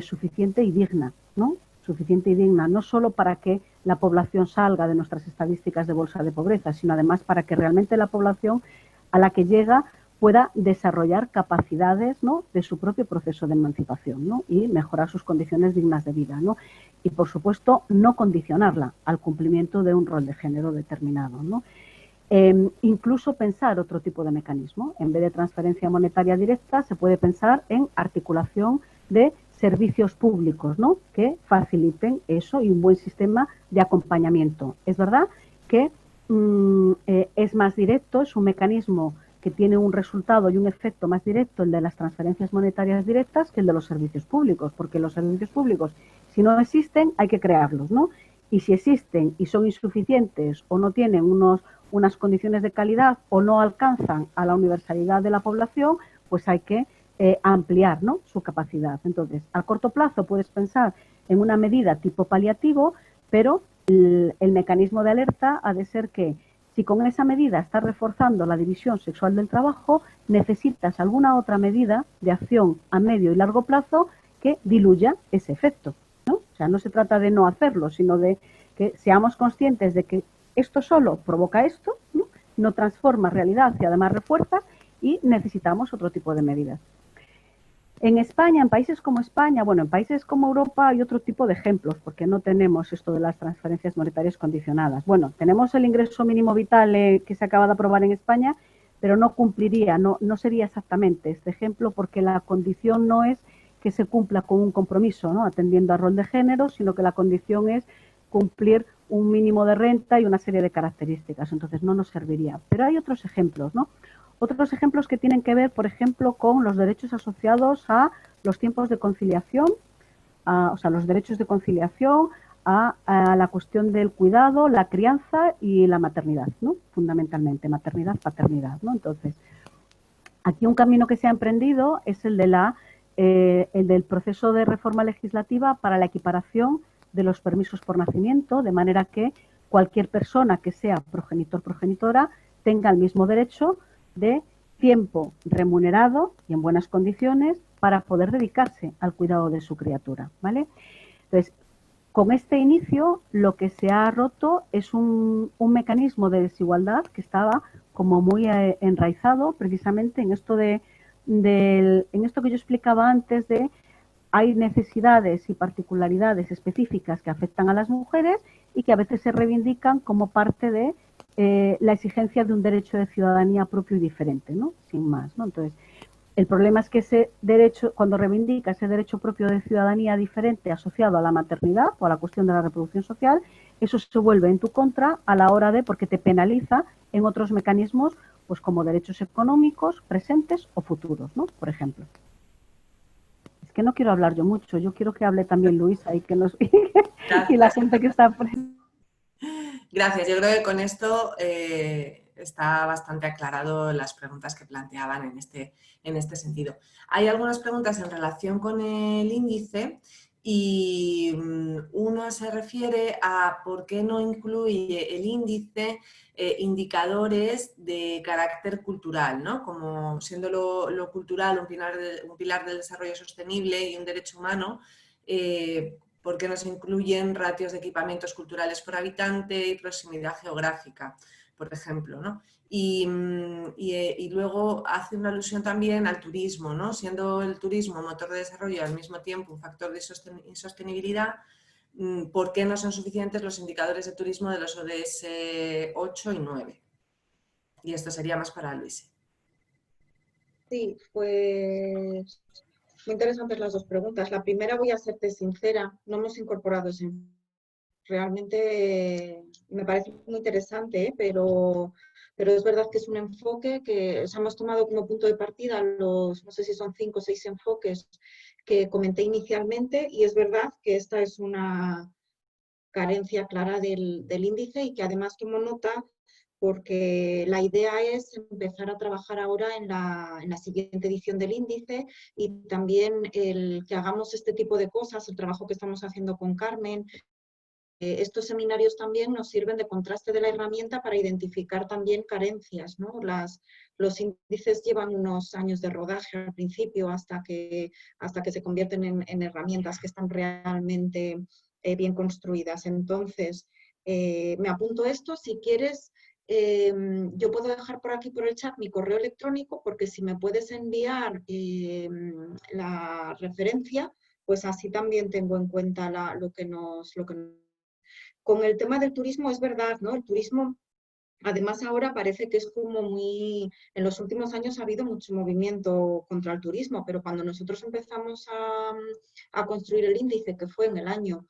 suficiente y digna, ¿no? Suficiente y digna, no solo para que la población salga de nuestras estadísticas de bolsa de pobreza, sino además para que realmente la población a la que llega pueda desarrollar capacidades, ¿no? De su propio proceso de emancipación, ¿no? Y mejorar sus condiciones dignas de vida, ¿no? Y, por supuesto, no condicionarla al cumplimiento de un rol de género determinado, ¿no? Incluso pensar otro tipo de mecanismo. En vez de transferencia monetaria directa, se puede pensar en articulación de servicios públicos, ¿no? Que faciliten eso y un buen sistema de acompañamiento. Es verdad que es más directo, es un mecanismo que tiene un resultado y un efecto más directo, el de las transferencias monetarias directas, que el de los servicios públicos, porque los servicios públicos, si no existen, hay que crearlos, ¿no? Y si existen y son insuficientes o no tienen unas condiciones de calidad o no alcanzan a la universalidad de la población, pues hay que ampliar, ¿no? Su capacidad. Entonces, a corto plazo puedes pensar en una medida tipo paliativo, pero el mecanismo de alerta ha de ser que si con esa medida estás reforzando la división sexual del trabajo, necesitas alguna otra medida de acción a medio y largo plazo que diluya ese efecto, ¿no? O sea, no se trata de no hacerlo, sino de que seamos conscientes de que esto solo provoca esto, ¿no? No transforma realidad y además refuerza, y necesitamos otro tipo de medidas. En España, en países como España, bueno, en países como Europa hay otro tipo de ejemplos, porque no tenemos esto de las transferencias monetarias condicionadas. Bueno, tenemos el ingreso mínimo vital que se acaba de aprobar en España, pero no cumpliría, no sería exactamente este ejemplo, porque la condición no es que se cumpla con un compromiso, ¿no? Atendiendo al rol de género, sino que la condición es cumplir un mínimo de renta y una serie de características. Entonces no nos serviría. Pero hay otros ejemplos, ¿no? Otros ejemplos que tienen que ver, por ejemplo, con los derechos asociados a los tiempos de conciliación, o sea, los derechos de conciliación, a la cuestión del cuidado, la crianza y la maternidad, ¿no? Fundamentalmente, maternidad, paternidad, ¿no? Entonces, aquí un camino que se ha emprendido es el del proceso de reforma legislativa para la equiparación de los permisos por nacimiento, de manera que cualquier persona que sea progenitor o progenitora tenga el mismo derecho de tiempo remunerado y en buenas condiciones para poder dedicarse al cuidado de su criatura, ¿vale? Entonces, con este inicio, lo que se ha roto es un mecanismo de desigualdad que estaba como muy enraizado precisamente en esto en esto que yo explicaba antes de hay necesidades y particularidades específicas que afectan a las mujeres y que a veces se reivindican como parte de la exigencia de un derecho de ciudadanía propio y diferente, ¿no? Sin más, ¿no? Entonces, el problema es que ese derecho, cuando reivindica ese derecho propio de ciudadanía diferente asociado a la maternidad o a la cuestión de la reproducción social, eso se vuelve en tu contra a la hora de, porque te penaliza en otros mecanismos, pues como derechos económicos, presentes o futuros, ¿no? Por ejemplo. Es que no quiero hablar yo mucho, yo quiero que hable también Luisa y que nos y la gente que está presente. Gracias. Yo creo que con esto está bastante aclarado las preguntas que planteaban en este sentido. Hay algunas preguntas en relación con el índice y uno se refiere a por qué no incluye el índice indicadores de carácter cultural, ¿no? Como siendo lo cultural un pilar del desarrollo sostenible y un derecho humano, ¿por qué no se incluyen ratios de equipamientos culturales por habitante y proximidad geográfica, por ejemplo, ¿no? Y luego hace una alusión también al turismo, ¿no? Siendo el turismo motor de desarrollo y al mismo tiempo un factor de sostenibilidad, ¿por qué no son suficientes los indicadores de turismo de los ODS 8 y 9? Y esto sería más para Luis. Sí, pues muy interesantes las dos preguntas. La primera, voy a serte sincera, no hemos incorporado ese. Realmente me parece muy interesante, pero es verdad que es un enfoque que hemos tomado como punto de partida no sé si son 5 o 6 enfoques que comenté inicialmente, y es verdad que esta es una carencia clara del índice y que además tomo nota porque la idea es empezar a trabajar ahora en la siguiente edición del índice, y también el que hagamos este tipo de cosas, el trabajo que estamos haciendo con Carmen. Estos seminarios también nos sirven de contraste de la herramienta para identificar también carencias, ¿no? Los índices llevan unos años de rodaje al principio hasta que se convierten en herramientas que están realmente bien construidas. Entonces, me apunto esto. Si quieres, yo puedo dejar por aquí por el chat mi correo electrónico, porque si me puedes enviar la referencia, pues así también tengo en cuenta lo que nos. Con el tema del turismo es verdad, ¿no? El turismo, además, ahora parece que es como muy. En los últimos años ha habido mucho movimiento contra el turismo, pero cuando nosotros empezamos a construir el índice, que fue en el año,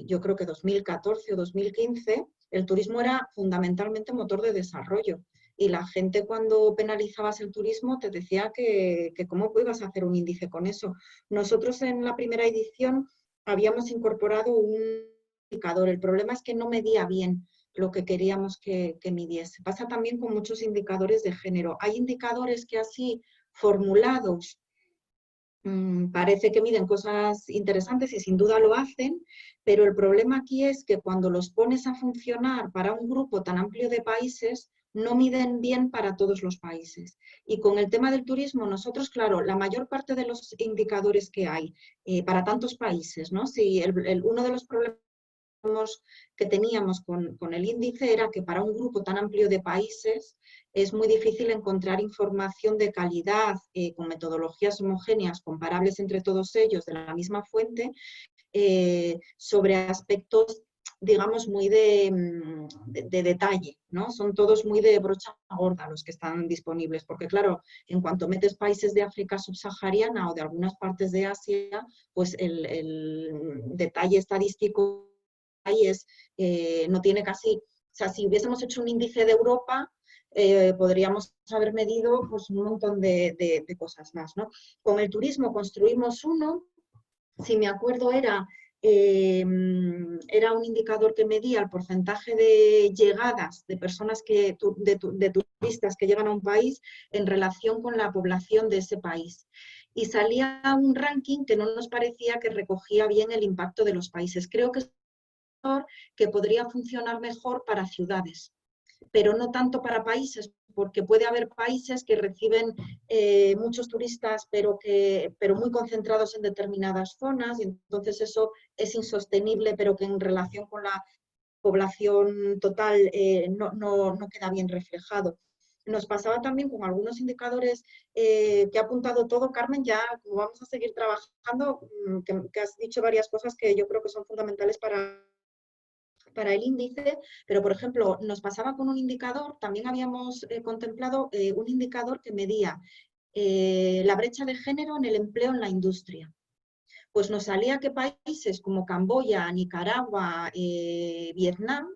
yo creo que 2014 o 2015, el turismo era fundamentalmente motor de desarrollo. Y la gente, cuando penalizabas el turismo, te decía que cómo ibas a hacer un índice con eso. Nosotros en la primera edición habíamos incorporado un indicador. El problema es que no medía bien lo que queríamos que midiese. Pasa también con muchos indicadores de género. Hay indicadores que así formulados parece que miden cosas interesantes y sin duda lo hacen, pero el problema aquí es que cuando los pones a funcionar para un grupo tan amplio de países, no miden bien para todos los países. Y con el tema del turismo, nosotros, claro, la mayor parte de los indicadores que hay para tantos países, ¿no? Si uno de los problemas que teníamos con el índice era que para un grupo tan amplio de países es muy difícil encontrar información de calidad con metodologías homogéneas comparables entre todos ellos de la misma fuente sobre aspectos, digamos, muy de detalle, ¿no? Son todos muy de brocha gorda los que están disponibles, porque claro, en cuanto metes países de África subsahariana o de algunas partes de Asia, pues el detalle estadístico es, no tiene casi, o sea, si hubiésemos hecho un índice de Europa, podríamos haber medido pues, un montón de cosas más, ¿no? Con el turismo construimos uno, si me acuerdo era un indicador que medía el porcentaje de llegadas de personas de turistas que llegan a un país en relación con la población de ese país. Y salía un ranking que no nos parecía que recogía bien el impacto de los países. Creo que podría funcionar mejor para ciudades, pero no tanto para países, porque puede haber países que reciben muchos turistas, pero muy concentrados en determinadas zonas, y entonces eso es insostenible, pero que en relación con la población total no queda bien reflejado. nos pasaba también con algunos indicadores que ha apuntado todo Carmen, ya como vamos a seguir trabajando, que has dicho varias cosas que yo creo que son fundamentales para el índice, pero por ejemplo, nos pasaba con un indicador, también habíamos contemplado un indicador que medía la brecha de género en el empleo en la industria. Pues nos salía que países como Camboya, Nicaragua, Vietnam,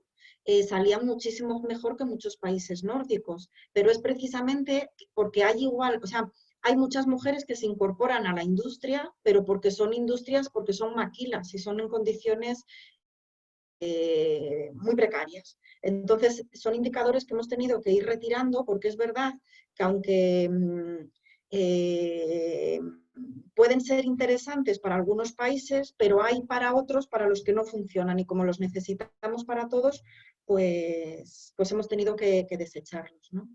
salían muchísimo mejor que muchos países nórdicos, pero es precisamente porque hay igual, o sea, hay muchas mujeres que se incorporan a la industria, pero porque son industrias, porque son maquilas y son en condiciones muy precarias. Entonces, son indicadores que hemos tenido que ir retirando porque es verdad que aunque pueden ser interesantes para algunos países, pero hay para otros para los que no funcionan y como los necesitamos para todos, pues hemos tenido que desecharlos, ¿no?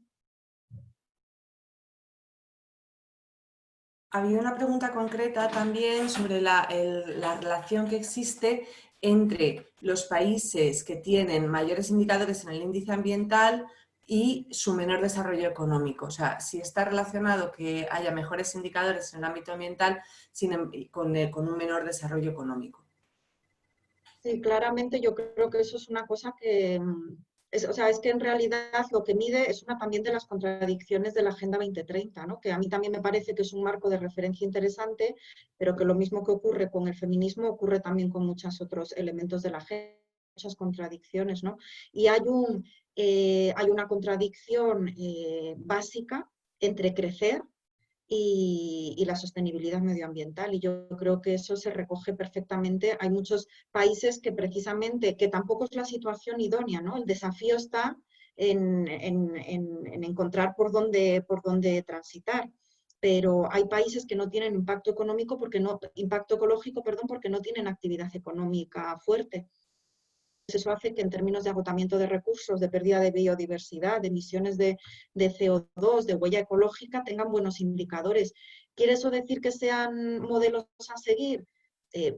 Había una pregunta concreta también sobre la relación que existe entre los países que tienen mayores indicadores en el índice ambiental y su menor desarrollo económico. O sea, si está relacionado que haya mejores indicadores en el ámbito ambiental con un menor desarrollo económico. Sí, claramente yo creo que eso es una cosa que, o sea, es que en realidad lo que mide es una también de las contradicciones de la Agenda 2030, ¿no? Que a mí también me parece que es un marco de referencia interesante, pero que lo mismo que ocurre con el feminismo ocurre también con muchos otros elementos de la agenda, muchas contradicciones, ¿no? Y hay una contradicción básica entre crecer y la sostenibilidad medioambiental. Y yo creo que eso se recoge perfectamente. Hay muchos países que precisamente, que tampoco es la situación idónea, ¿no? El desafío está en encontrar por dónde transitar. Pero hay países que no tienen impacto ecológico, perdón, porque no tienen actividad económica fuerte. Eso hace que en términos de agotamiento de recursos, de pérdida de biodiversidad, de emisiones de CO2, de huella ecológica, tengan buenos indicadores. ¿Quiere eso decir que sean modelos a seguir?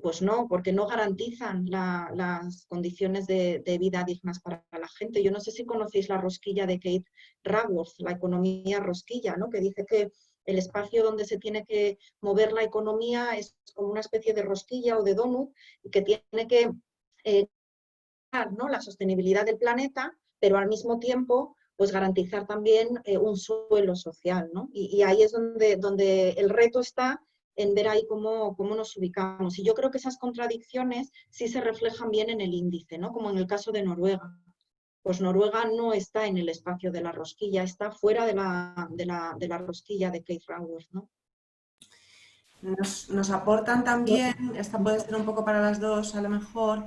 Pues no, porque no garantizan las condiciones de vida dignas para la gente. Yo no sé si conocéis la rosquilla de Kate Raworth, la economía rosquilla, ¿no? Que dice que el espacio donde se tiene que mover la economía es como una especie de rosquilla o de donut y que tiene que ¿no? La sostenibilidad del planeta, pero al mismo tiempo pues garantizar también un suelo social, ¿no? Y ahí es donde el reto está en ver ahí cómo nos ubicamos. Y yo creo que esas contradicciones sí se reflejan bien en el índice, ¿no? Como en el caso de Noruega. Pues Noruega no está en el espacio de la rosquilla, está fuera de la rosquilla de Kate Raworth, ¿no? Nos aportan también, esta puede ser un poco para las dos a lo mejor,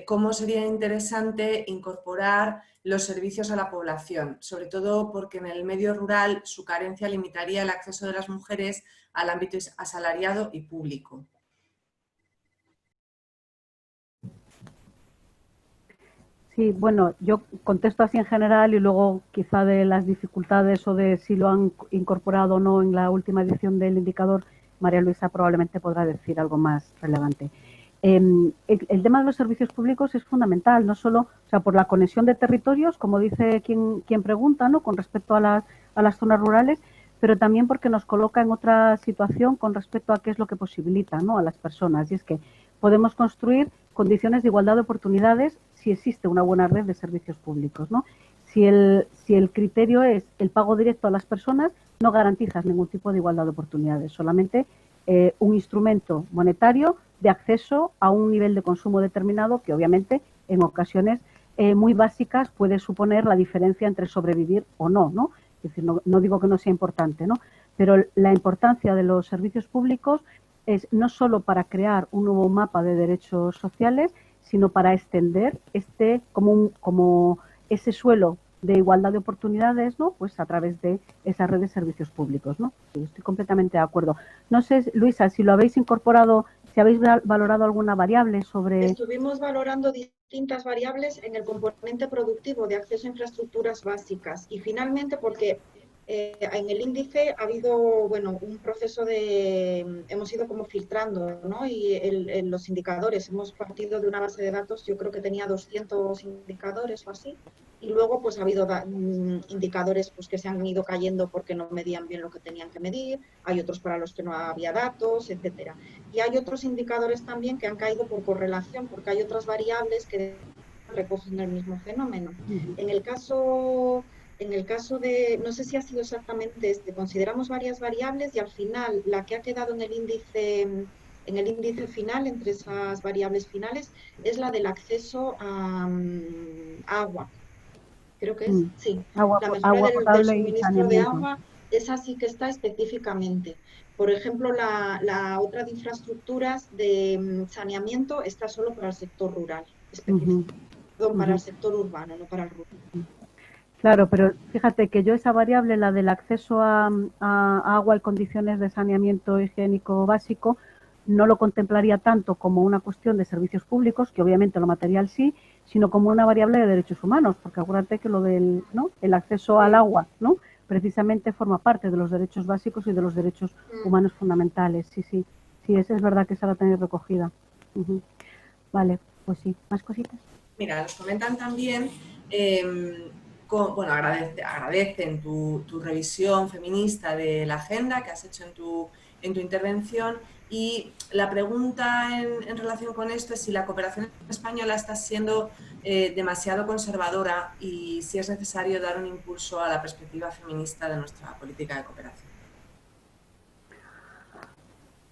cómo sería interesante incorporar los servicios a la población, sobre todo porque en el medio rural su carencia limitaría el acceso de las mujeres al ámbito asalariado y público. Sí, bueno, yo contesto así en general y luego quizá de las dificultades o de si lo han incorporado o no en la última edición del indicador, María Luisa probablemente podrá decir algo más relevante. El tema de los servicios públicos es fundamental, no solo, o sea, por la conexión de territorios, como dice quien pregunta, ¿no? Con respecto a las zonas rurales, pero también porque nos coloca en otra situación con respecto a qué es lo que posibilita, ¿no? A las personas. Y es que podemos construir condiciones de igualdad de oportunidades si existe una buena red de servicios públicos, ¿no? Si el criterio es el pago directo a las personas, no garantizas ningún tipo de igualdad de oportunidades, solamente un instrumento monetario de acceso a un nivel de consumo determinado que obviamente en ocasiones muy básicas puede suponer la diferencia entre sobrevivir o no, ¿no? Es decir, no digo que no sea importante, ¿no? Pero la importancia de los servicios públicos es no solo para crear un nuevo mapa de derechos sociales, sino para extender como ese suelo de igualdad de oportunidades, ¿no? Pues a través de esa red de servicios públicos, ¿no? Estoy completamente de acuerdo. No sé, Luisa, si lo habéis incorporado, si habéis valorado alguna variable sobre... Estuvimos valorando distintas variables en el componente productivo de acceso a infraestructuras básicas y finalmente porque En el índice ha habido, bueno, un proceso de, hemos ido como filtrando, ¿no? Y los indicadores, hemos partido de una base de datos, yo creo que tenía 200 indicadores o así, y luego pues ha habido indicadores pues, que se han ido cayendo porque no medían bien lo que tenían que medir, hay otros para los que no había datos, etcétera. Y hay otros indicadores también que han caído por correlación, porque hay otras variables que recogen el mismo fenómeno. En el caso de, no sé si ha sido exactamente este, consideramos varias variables y al final la que ha quedado en el índice final, entre esas variables finales, es la del acceso a agua. Creo que es, sí, la mejora Agua del potable y suministro de saneamiento. agua, esa sí que está específicamente. Por ejemplo, la otra de infraestructuras de saneamiento está solo para el sector rural, Ujú, específico, perdón, para ujú. el sector urbano, no para el rural. Claro, pero fíjate que yo esa variable, la del acceso a agua y condiciones de saneamiento higiénico básico, no lo contemplaría tanto como una cuestión de servicios públicos, que obviamente lo material sí, sino como una variable de derechos humanos, porque acuérdate que lo del, ¿no?, el acceso al Sí. agua, ¿no?, precisamente forma parte de los derechos básicos y de los derechos humanos fundamentales. Sí, sí, sí, es verdad que esa la tenéis recogida. Ujú. Vale, pues sí, más cositas. Mira, nos comentan también, bueno, agradecen tu revisión feminista de la agenda que has hecho en tu intervención, y la pregunta en relación con esto es si la cooperación española está siendo demasiado conservadora y si es necesario dar un impulso a la perspectiva feminista de nuestra política de cooperación.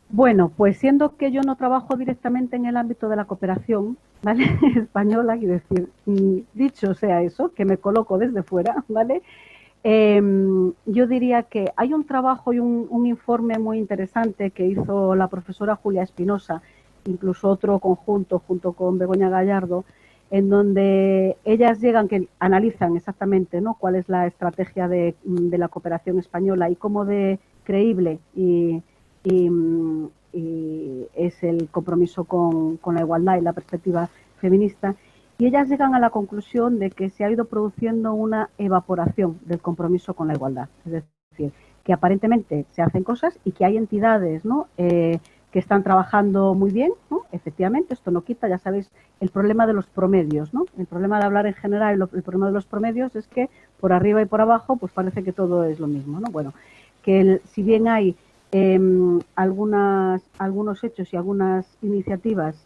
Bueno, pues siendo que yo no trabajo directamente en el ámbito de la cooperación, ¿vale?, española, quiero decir, dicho sea eso, que me coloco desde fuera, ¿vale? Yo diría que hay un trabajo y un informe muy interesante que hizo la profesora Julia Espinosa, incluso otro conjunto junto con Begoña Gallardo, en donde ellas que analizan exactamente, ¿no?, cuál es la estrategia de la cooperación española y cómo de creíble y es el compromiso con la igualdad y la perspectiva feminista. Y ellas llegan a la conclusión de que se ha ido produciendo una evaporación del compromiso con la igualdad. Es decir, que aparentemente se hacen cosas y que hay entidades, ¿no?, que están trabajando muy bien, ¿no? Efectivamente, esto no quita, ya sabéis, el problema de los promedios, ¿no? El problema de hablar en general y el problema de los promedios es que por arriba y por abajo pues parece que todo es lo mismo, ¿no? Bueno, que si bien hay algunos hechos y algunas iniciativas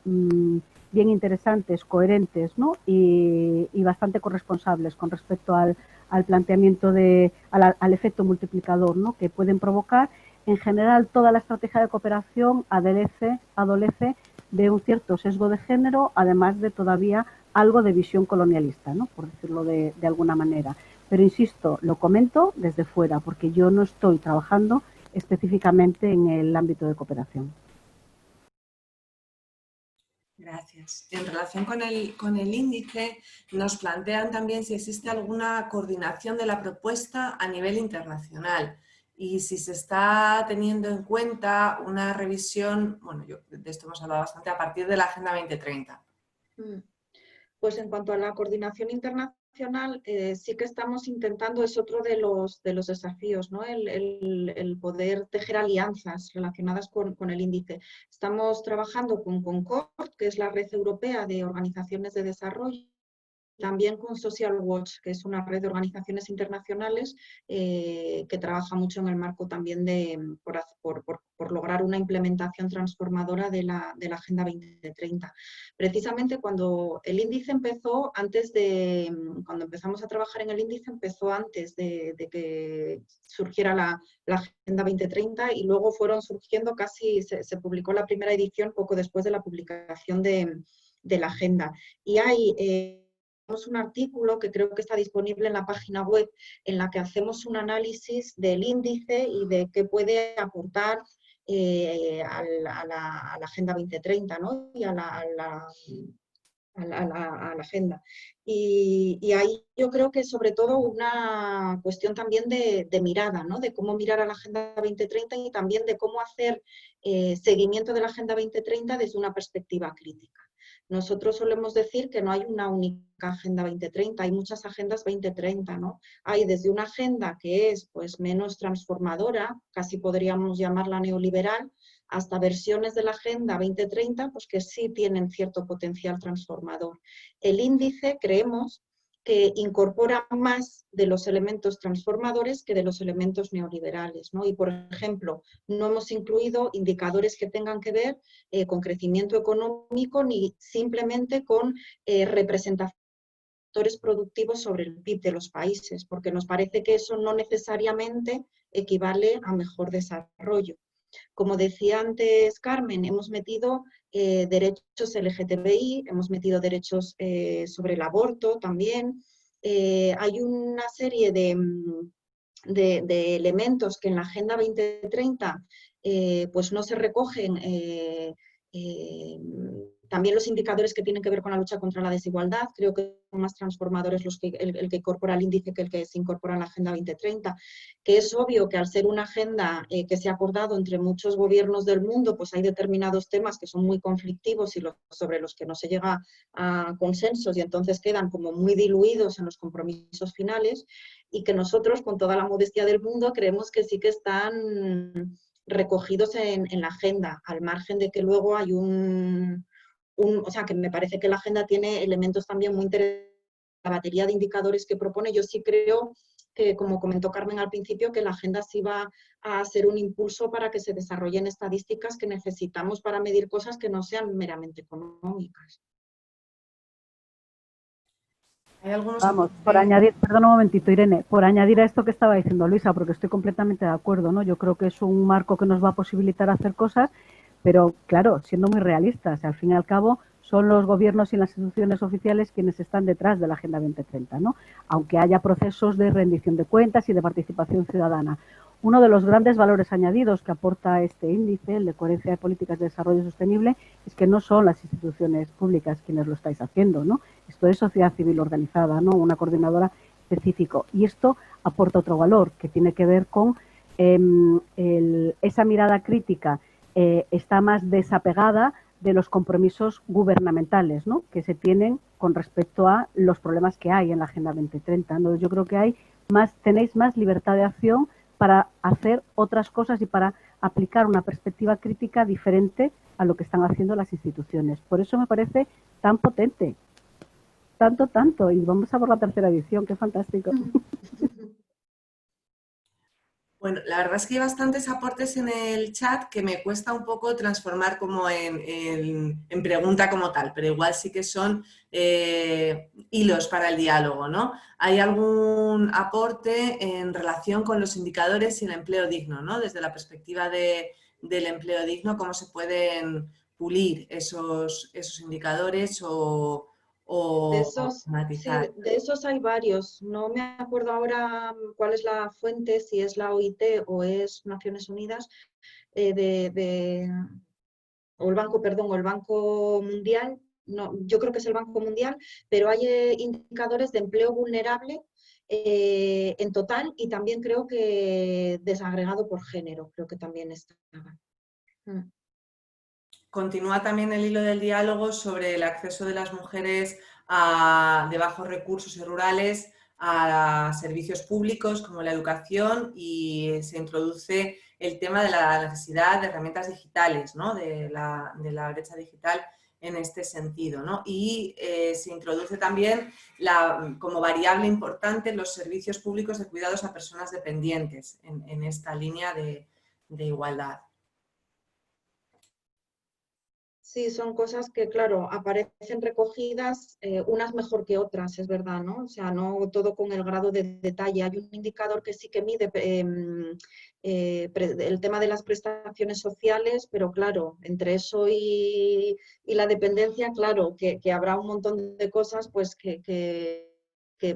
bien interesantes, coherentes, ¿no?, y bastante corresponsables con respecto al planteamiento al efecto multiplicador, ¿no?, que pueden provocar. En general, toda la estrategia de cooperación adolece de un cierto sesgo de género, además de todavía algo de visión colonialista, ¿no?, por decirlo de alguna manera. Pero insisto, lo comento desde fuera, porque yo no estoy trabajando específicamente en el ámbito de cooperación. Gracias. En relación con el índice, nos plantean también si existe alguna coordinación de la propuesta a nivel internacional y si se está teniendo en cuenta una revisión, bueno, de esto hemos hablado bastante, a partir de la Agenda 2030. Pues en cuanto a la coordinación internacional, sí que estamos intentando, es otro de los desafíos, ¿no?, el poder tejer alianzas relacionadas con el índice. Estamos trabajando con Concord, que es la red europea de organizaciones de desarrollo, también con Social Watch, que es una red de organizaciones internacionales que trabaja mucho en el marco también por lograr una implementación transformadora de la Agenda 2030. Precisamente cuando el índice empezó, cuando empezamos a trabajar en el índice, empezó antes de que surgiera la Agenda 2030 y luego fueron surgiendo se publicó la primera edición poco después de la publicación de la agenda. Y hay un artículo que creo que está disponible en la página web en la que hacemos un análisis del índice y de qué puede aportar a la Agenda 2030, ¿no?, y a la agenda. Y ahí yo creo que sobre todo una cuestión también de mirada, ¿no?, de cómo mirar a la Agenda 2030 y también de cómo hacer seguimiento de la Agenda 2030 desde una perspectiva crítica. Nosotros solemos decir que no hay una única Agenda 2030, hay muchas agendas 2030, ¿no? Hay desde una agenda que es pues, menos transformadora, casi podríamos llamarla neoliberal, hasta versiones de la Agenda 2030 pues, que sí tienen cierto potencial transformador. El índice, creemos, que incorpora más de los elementos transformadores que de los elementos neoliberales, ¿no? Y, por ejemplo, no hemos incluido indicadores que tengan que ver con crecimiento económico ni simplemente con representación productivos sobre el PIB de los países, porque nos parece que eso no necesariamente equivale a mejor desarrollo. Como decía antes Carmen, hemos metido derechos LGTBI, hemos metido derechos sobre el aborto también. Hay una serie de elementos que en la Agenda 2030 pues no se recogen. También los indicadores que tienen que ver con la lucha contra la desigualdad, creo que son más transformadores el que incorpora el índice que el que se incorpora en la Agenda 2030, que es obvio que al ser una agenda que se ha acordado entre muchos gobiernos del mundo, pues hay determinados temas que son muy conflictivos y sobre los que no se llega a consensos y entonces quedan como muy diluidos en los compromisos finales y que nosotros, con toda la modestia del mundo, creemos que sí que están recogidos en la agenda, al margen de que luego hay o sea, que me parece que la agenda tiene elementos también muy interesantes. La batería de indicadores que propone, yo sí creo que, como comentó Carmen al principio, que la agenda sí va a ser un impulso para que se desarrollen estadísticas que necesitamos para medir cosas que no sean meramente económicas. Hay algunos Vamos, por añadir, perdón un momentito, Irene, por añadir a esto que estaba diciendo Luisa, porque estoy completamente de acuerdo, ¿no? Yo creo que es un marco que nos va a posibilitar hacer cosas, pero claro, siendo muy realistas, al fin y al cabo son los gobiernos y las instituciones oficiales quienes están detrás de la Agenda 2030, ¿no? Aunque haya procesos de rendición de cuentas y de participación ciudadana. Uno de los grandes valores añadidos que aporta este índice, el de coherencia de políticas de desarrollo sostenible, es que no son las instituciones públicas quienes lo estáis haciendo, ¿no? Esto es sociedad civil organizada, ¿no? Una coordinadora específico. Y esto aporta otro valor que tiene que ver con esa mirada crítica está más desapegada de los compromisos gubernamentales, ¿no? Que se tienen con respecto a los problemas que hay en la Agenda 2030, ¿no? Yo creo que tenéis más libertad de acción para hacer otras cosas y para aplicar una perspectiva crítica diferente a lo que están haciendo las instituciones. Por eso me parece tan potente. Tanto. Y vamos a por la tercera edición. ¡Qué fantástico! Bueno, la verdad es que hay bastantes aportes en el chat que me cuesta un poco transformar como en pregunta como tal, pero igual sí que son hilos para el diálogo, ¿no? ¿Hay algún aporte en relación con los indicadores y el empleo digno, ¿no? Desde la perspectiva del empleo digno, cómo se pueden pulir esos indicadores o Sí, matizar? de esos hay varios. No me acuerdo ahora cuál es la fuente, si es la OIT o es Naciones Unidas, o el Banco, perdón, o el Banco Mundial. No, yo creo que es el Banco Mundial, pero hay indicadores de empleo vulnerable en total y también creo que desagregado por género, creo que también estaba. Continúa también el hilo del diálogo sobre el acceso de las mujeres de bajos recursos y rurales a servicios públicos como la educación y se introduce el tema de la necesidad de herramientas digitales, ¿no? de la brecha digital en este sentido, ¿no? Y se introduce también como variable importante los servicios públicos de cuidados a personas dependientes en esta línea de igualdad. Sí, son cosas que, claro, aparecen recogidas, unas mejor que otras, es verdad, ¿no? O sea, no todo con el grado de detalle. Hay un indicador que sí que mide el tema de las prestaciones sociales, pero claro, entre eso y la dependencia, claro, que habrá un montón de cosas pues que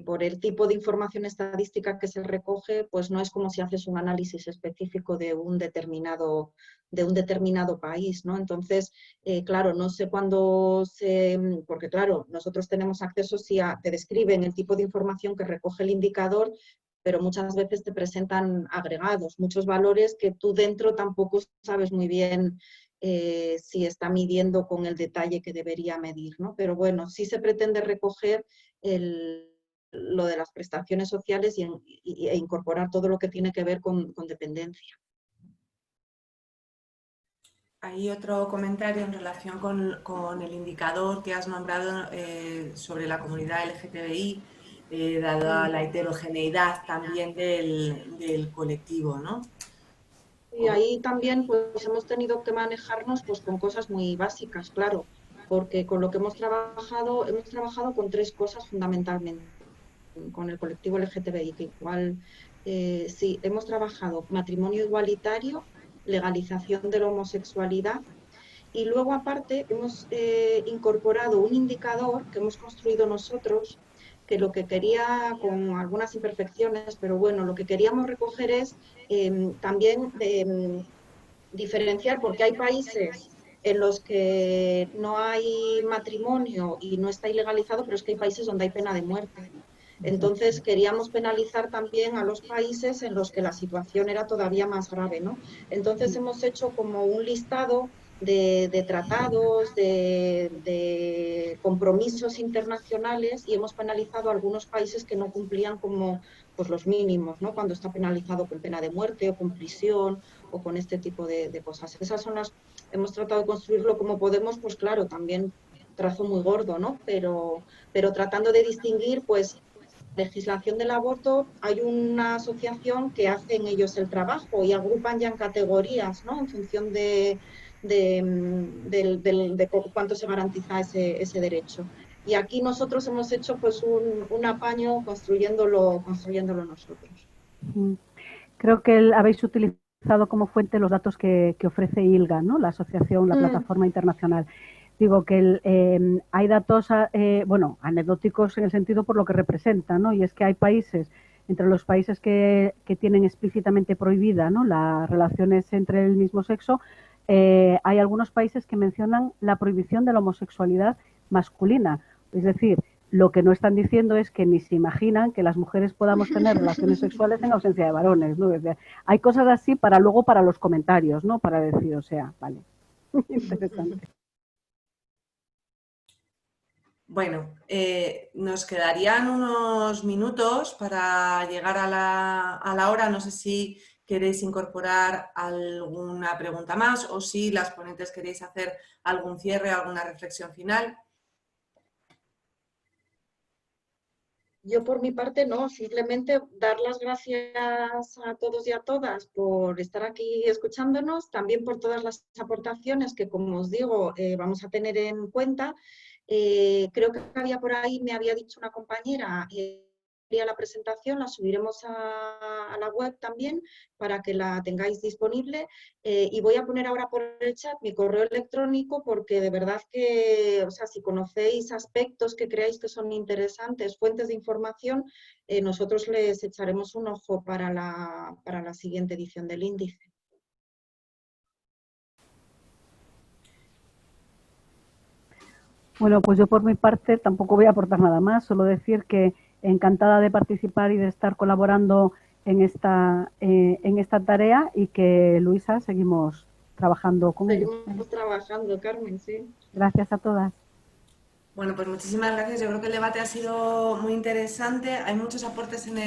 por el tipo de información estadística que se recoge, pues no es como si haces un análisis específico de un determinado país, ¿no? Entonces, claro, no sé cuándo porque claro, nosotros tenemos acceso si te describen el tipo de información que recoge el indicador, pero muchas veces te presentan agregados, muchos valores que tú dentro tampoco sabes muy bien si está midiendo con el detalle que debería medir, ¿no? Pero bueno, sí se pretende recoger lo de las prestaciones sociales e incorporar todo lo que tiene que ver con dependencia. Hay otro comentario en relación con el indicador que has nombrado sobre la comunidad LGTBI, dada la heterogeneidad también del colectivo, ¿no? Y ahí también pues hemos tenido que manejarnos pues con cosas muy básicas, claro, porque con lo que hemos trabajado con tres cosas fundamentalmente, con el colectivo LGTBI, que igual sí, hemos trabajado matrimonio igualitario, legalización de la homosexualidad y luego aparte hemos incorporado un indicador que hemos construido nosotros, que lo que quería, con algunas imperfecciones, pero bueno, lo que queríamos recoger es también diferenciar, porque hay países en los que no hay matrimonio y no está ilegalizado, pero es que hay países donde hay pena de muerte. Entonces queríamos penalizar también a los países en los que la situación era todavía más grave, ¿no? Entonces hemos hecho como un listado de tratados, de compromisos internacionales y hemos penalizado a algunos países que no cumplían como pues, los mínimos, ¿no? Cuando está penalizado con pena de muerte o con prisión o con este tipo de cosas. Esas son las, hemos tratado de construirlo como podemos, pues claro, también trazo muy gordo, ¿no? Pero tratando de distinguir, pues, legislación del aborto, hay una asociación que hacen ellos el trabajo y agrupan ya en categorías, ¿no? En función de cuánto se garantiza ese derecho. Y aquí nosotros hemos hecho pues un apaño construyéndolo nosotros. Creo que habéis utilizado como fuente los datos que ofrece ILGA, ¿no? La asociación, la plataforma internacional. Digo que hay datos, bueno, anecdóticos en el sentido por lo que representan, ¿no? Y es que hay países, entre los países que tienen explícitamente prohibida, ¿no?, las relaciones entre el mismo sexo, hay algunos países que mencionan la prohibición de la homosexualidad masculina. Es decir, lo que no están diciendo es que ni se imaginan que las mujeres podamos tener relaciones sexuales en ausencia de varones, ¿no? Es decir, hay cosas así para luego para los comentarios, ¿no? Para decir, o sea, vale. Interesante. Bueno, nos quedarían unos minutos para llegar a la hora. No sé si queréis incorporar alguna pregunta más o si las ponentes queréis hacer algún cierre, alguna reflexión final. Yo por mi parte no, simplemente dar las gracias a todos y a todas por estar aquí escuchándonos, también por todas las aportaciones que, como os digo, vamos a tener en cuenta. Creo que había por ahí, me había dicho una compañera, la presentación la subiremos a la web también para que la tengáis disponible y voy a poner ahora por el chat mi correo electrónico porque de verdad que, o sea, si conocéis aspectos que creáis que son interesantes, fuentes de información, nosotros les echaremos un ojo para la siguiente edición del índice. Bueno, pues yo por mi parte tampoco voy a aportar nada más, solo decir que encantada de participar y de estar colaborando en esta tarea y que, Luisa, seguimos trabajando con ello. Seguimos trabajando, Carmen, sí. Gracias a todas. Bueno, pues muchísimas gracias. Yo creo que el debate ha sido muy interesante. Hay muchos aportes en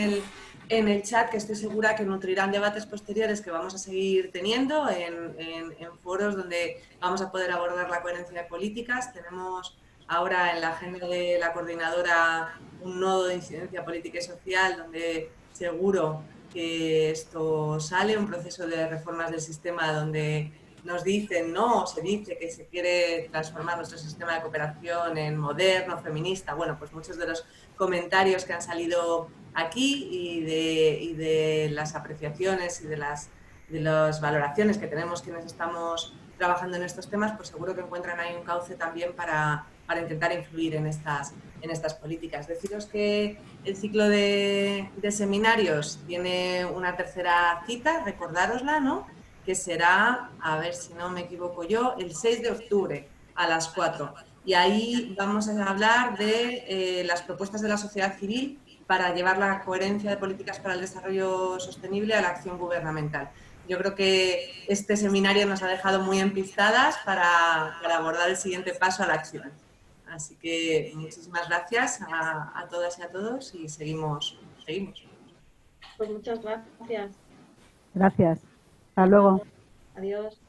el chat que estoy segura que nutrirán debates posteriores que vamos a seguir teniendo en foros donde vamos a poder abordar la coherencia de políticas. Tenemos ahora en la agenda de la coordinadora un nodo de incidencia política y social donde seguro que esto sale, un proceso de reformas del sistema donde nos dicen, ¿no? O se dice que se quiere transformar nuestro sistema de cooperación en moderno, feminista. Bueno, pues muchos de los comentarios que han salido aquí y de las apreciaciones y de las valoraciones que tenemos quienes estamos trabajando en estos temas, pues seguro que encuentran ahí un cauce también para intentar influir en estas políticas. Deciros que el ciclo de seminarios tiene una tercera cita, recordárosla, ¿no?, que será, a ver si no me equivoco yo, el 6 de octubre a las 4. Y ahí vamos a hablar de las propuestas de la sociedad civil para llevar la coherencia de políticas para el desarrollo sostenible a la acción gubernamental. yo creo que este seminario nos ha dejado muy empistadas para abordar el siguiente paso a la acción. Así que muchísimas gracias a todas y a todos y seguimos. Pues muchas gracias. Gracias. Hasta luego. Adiós.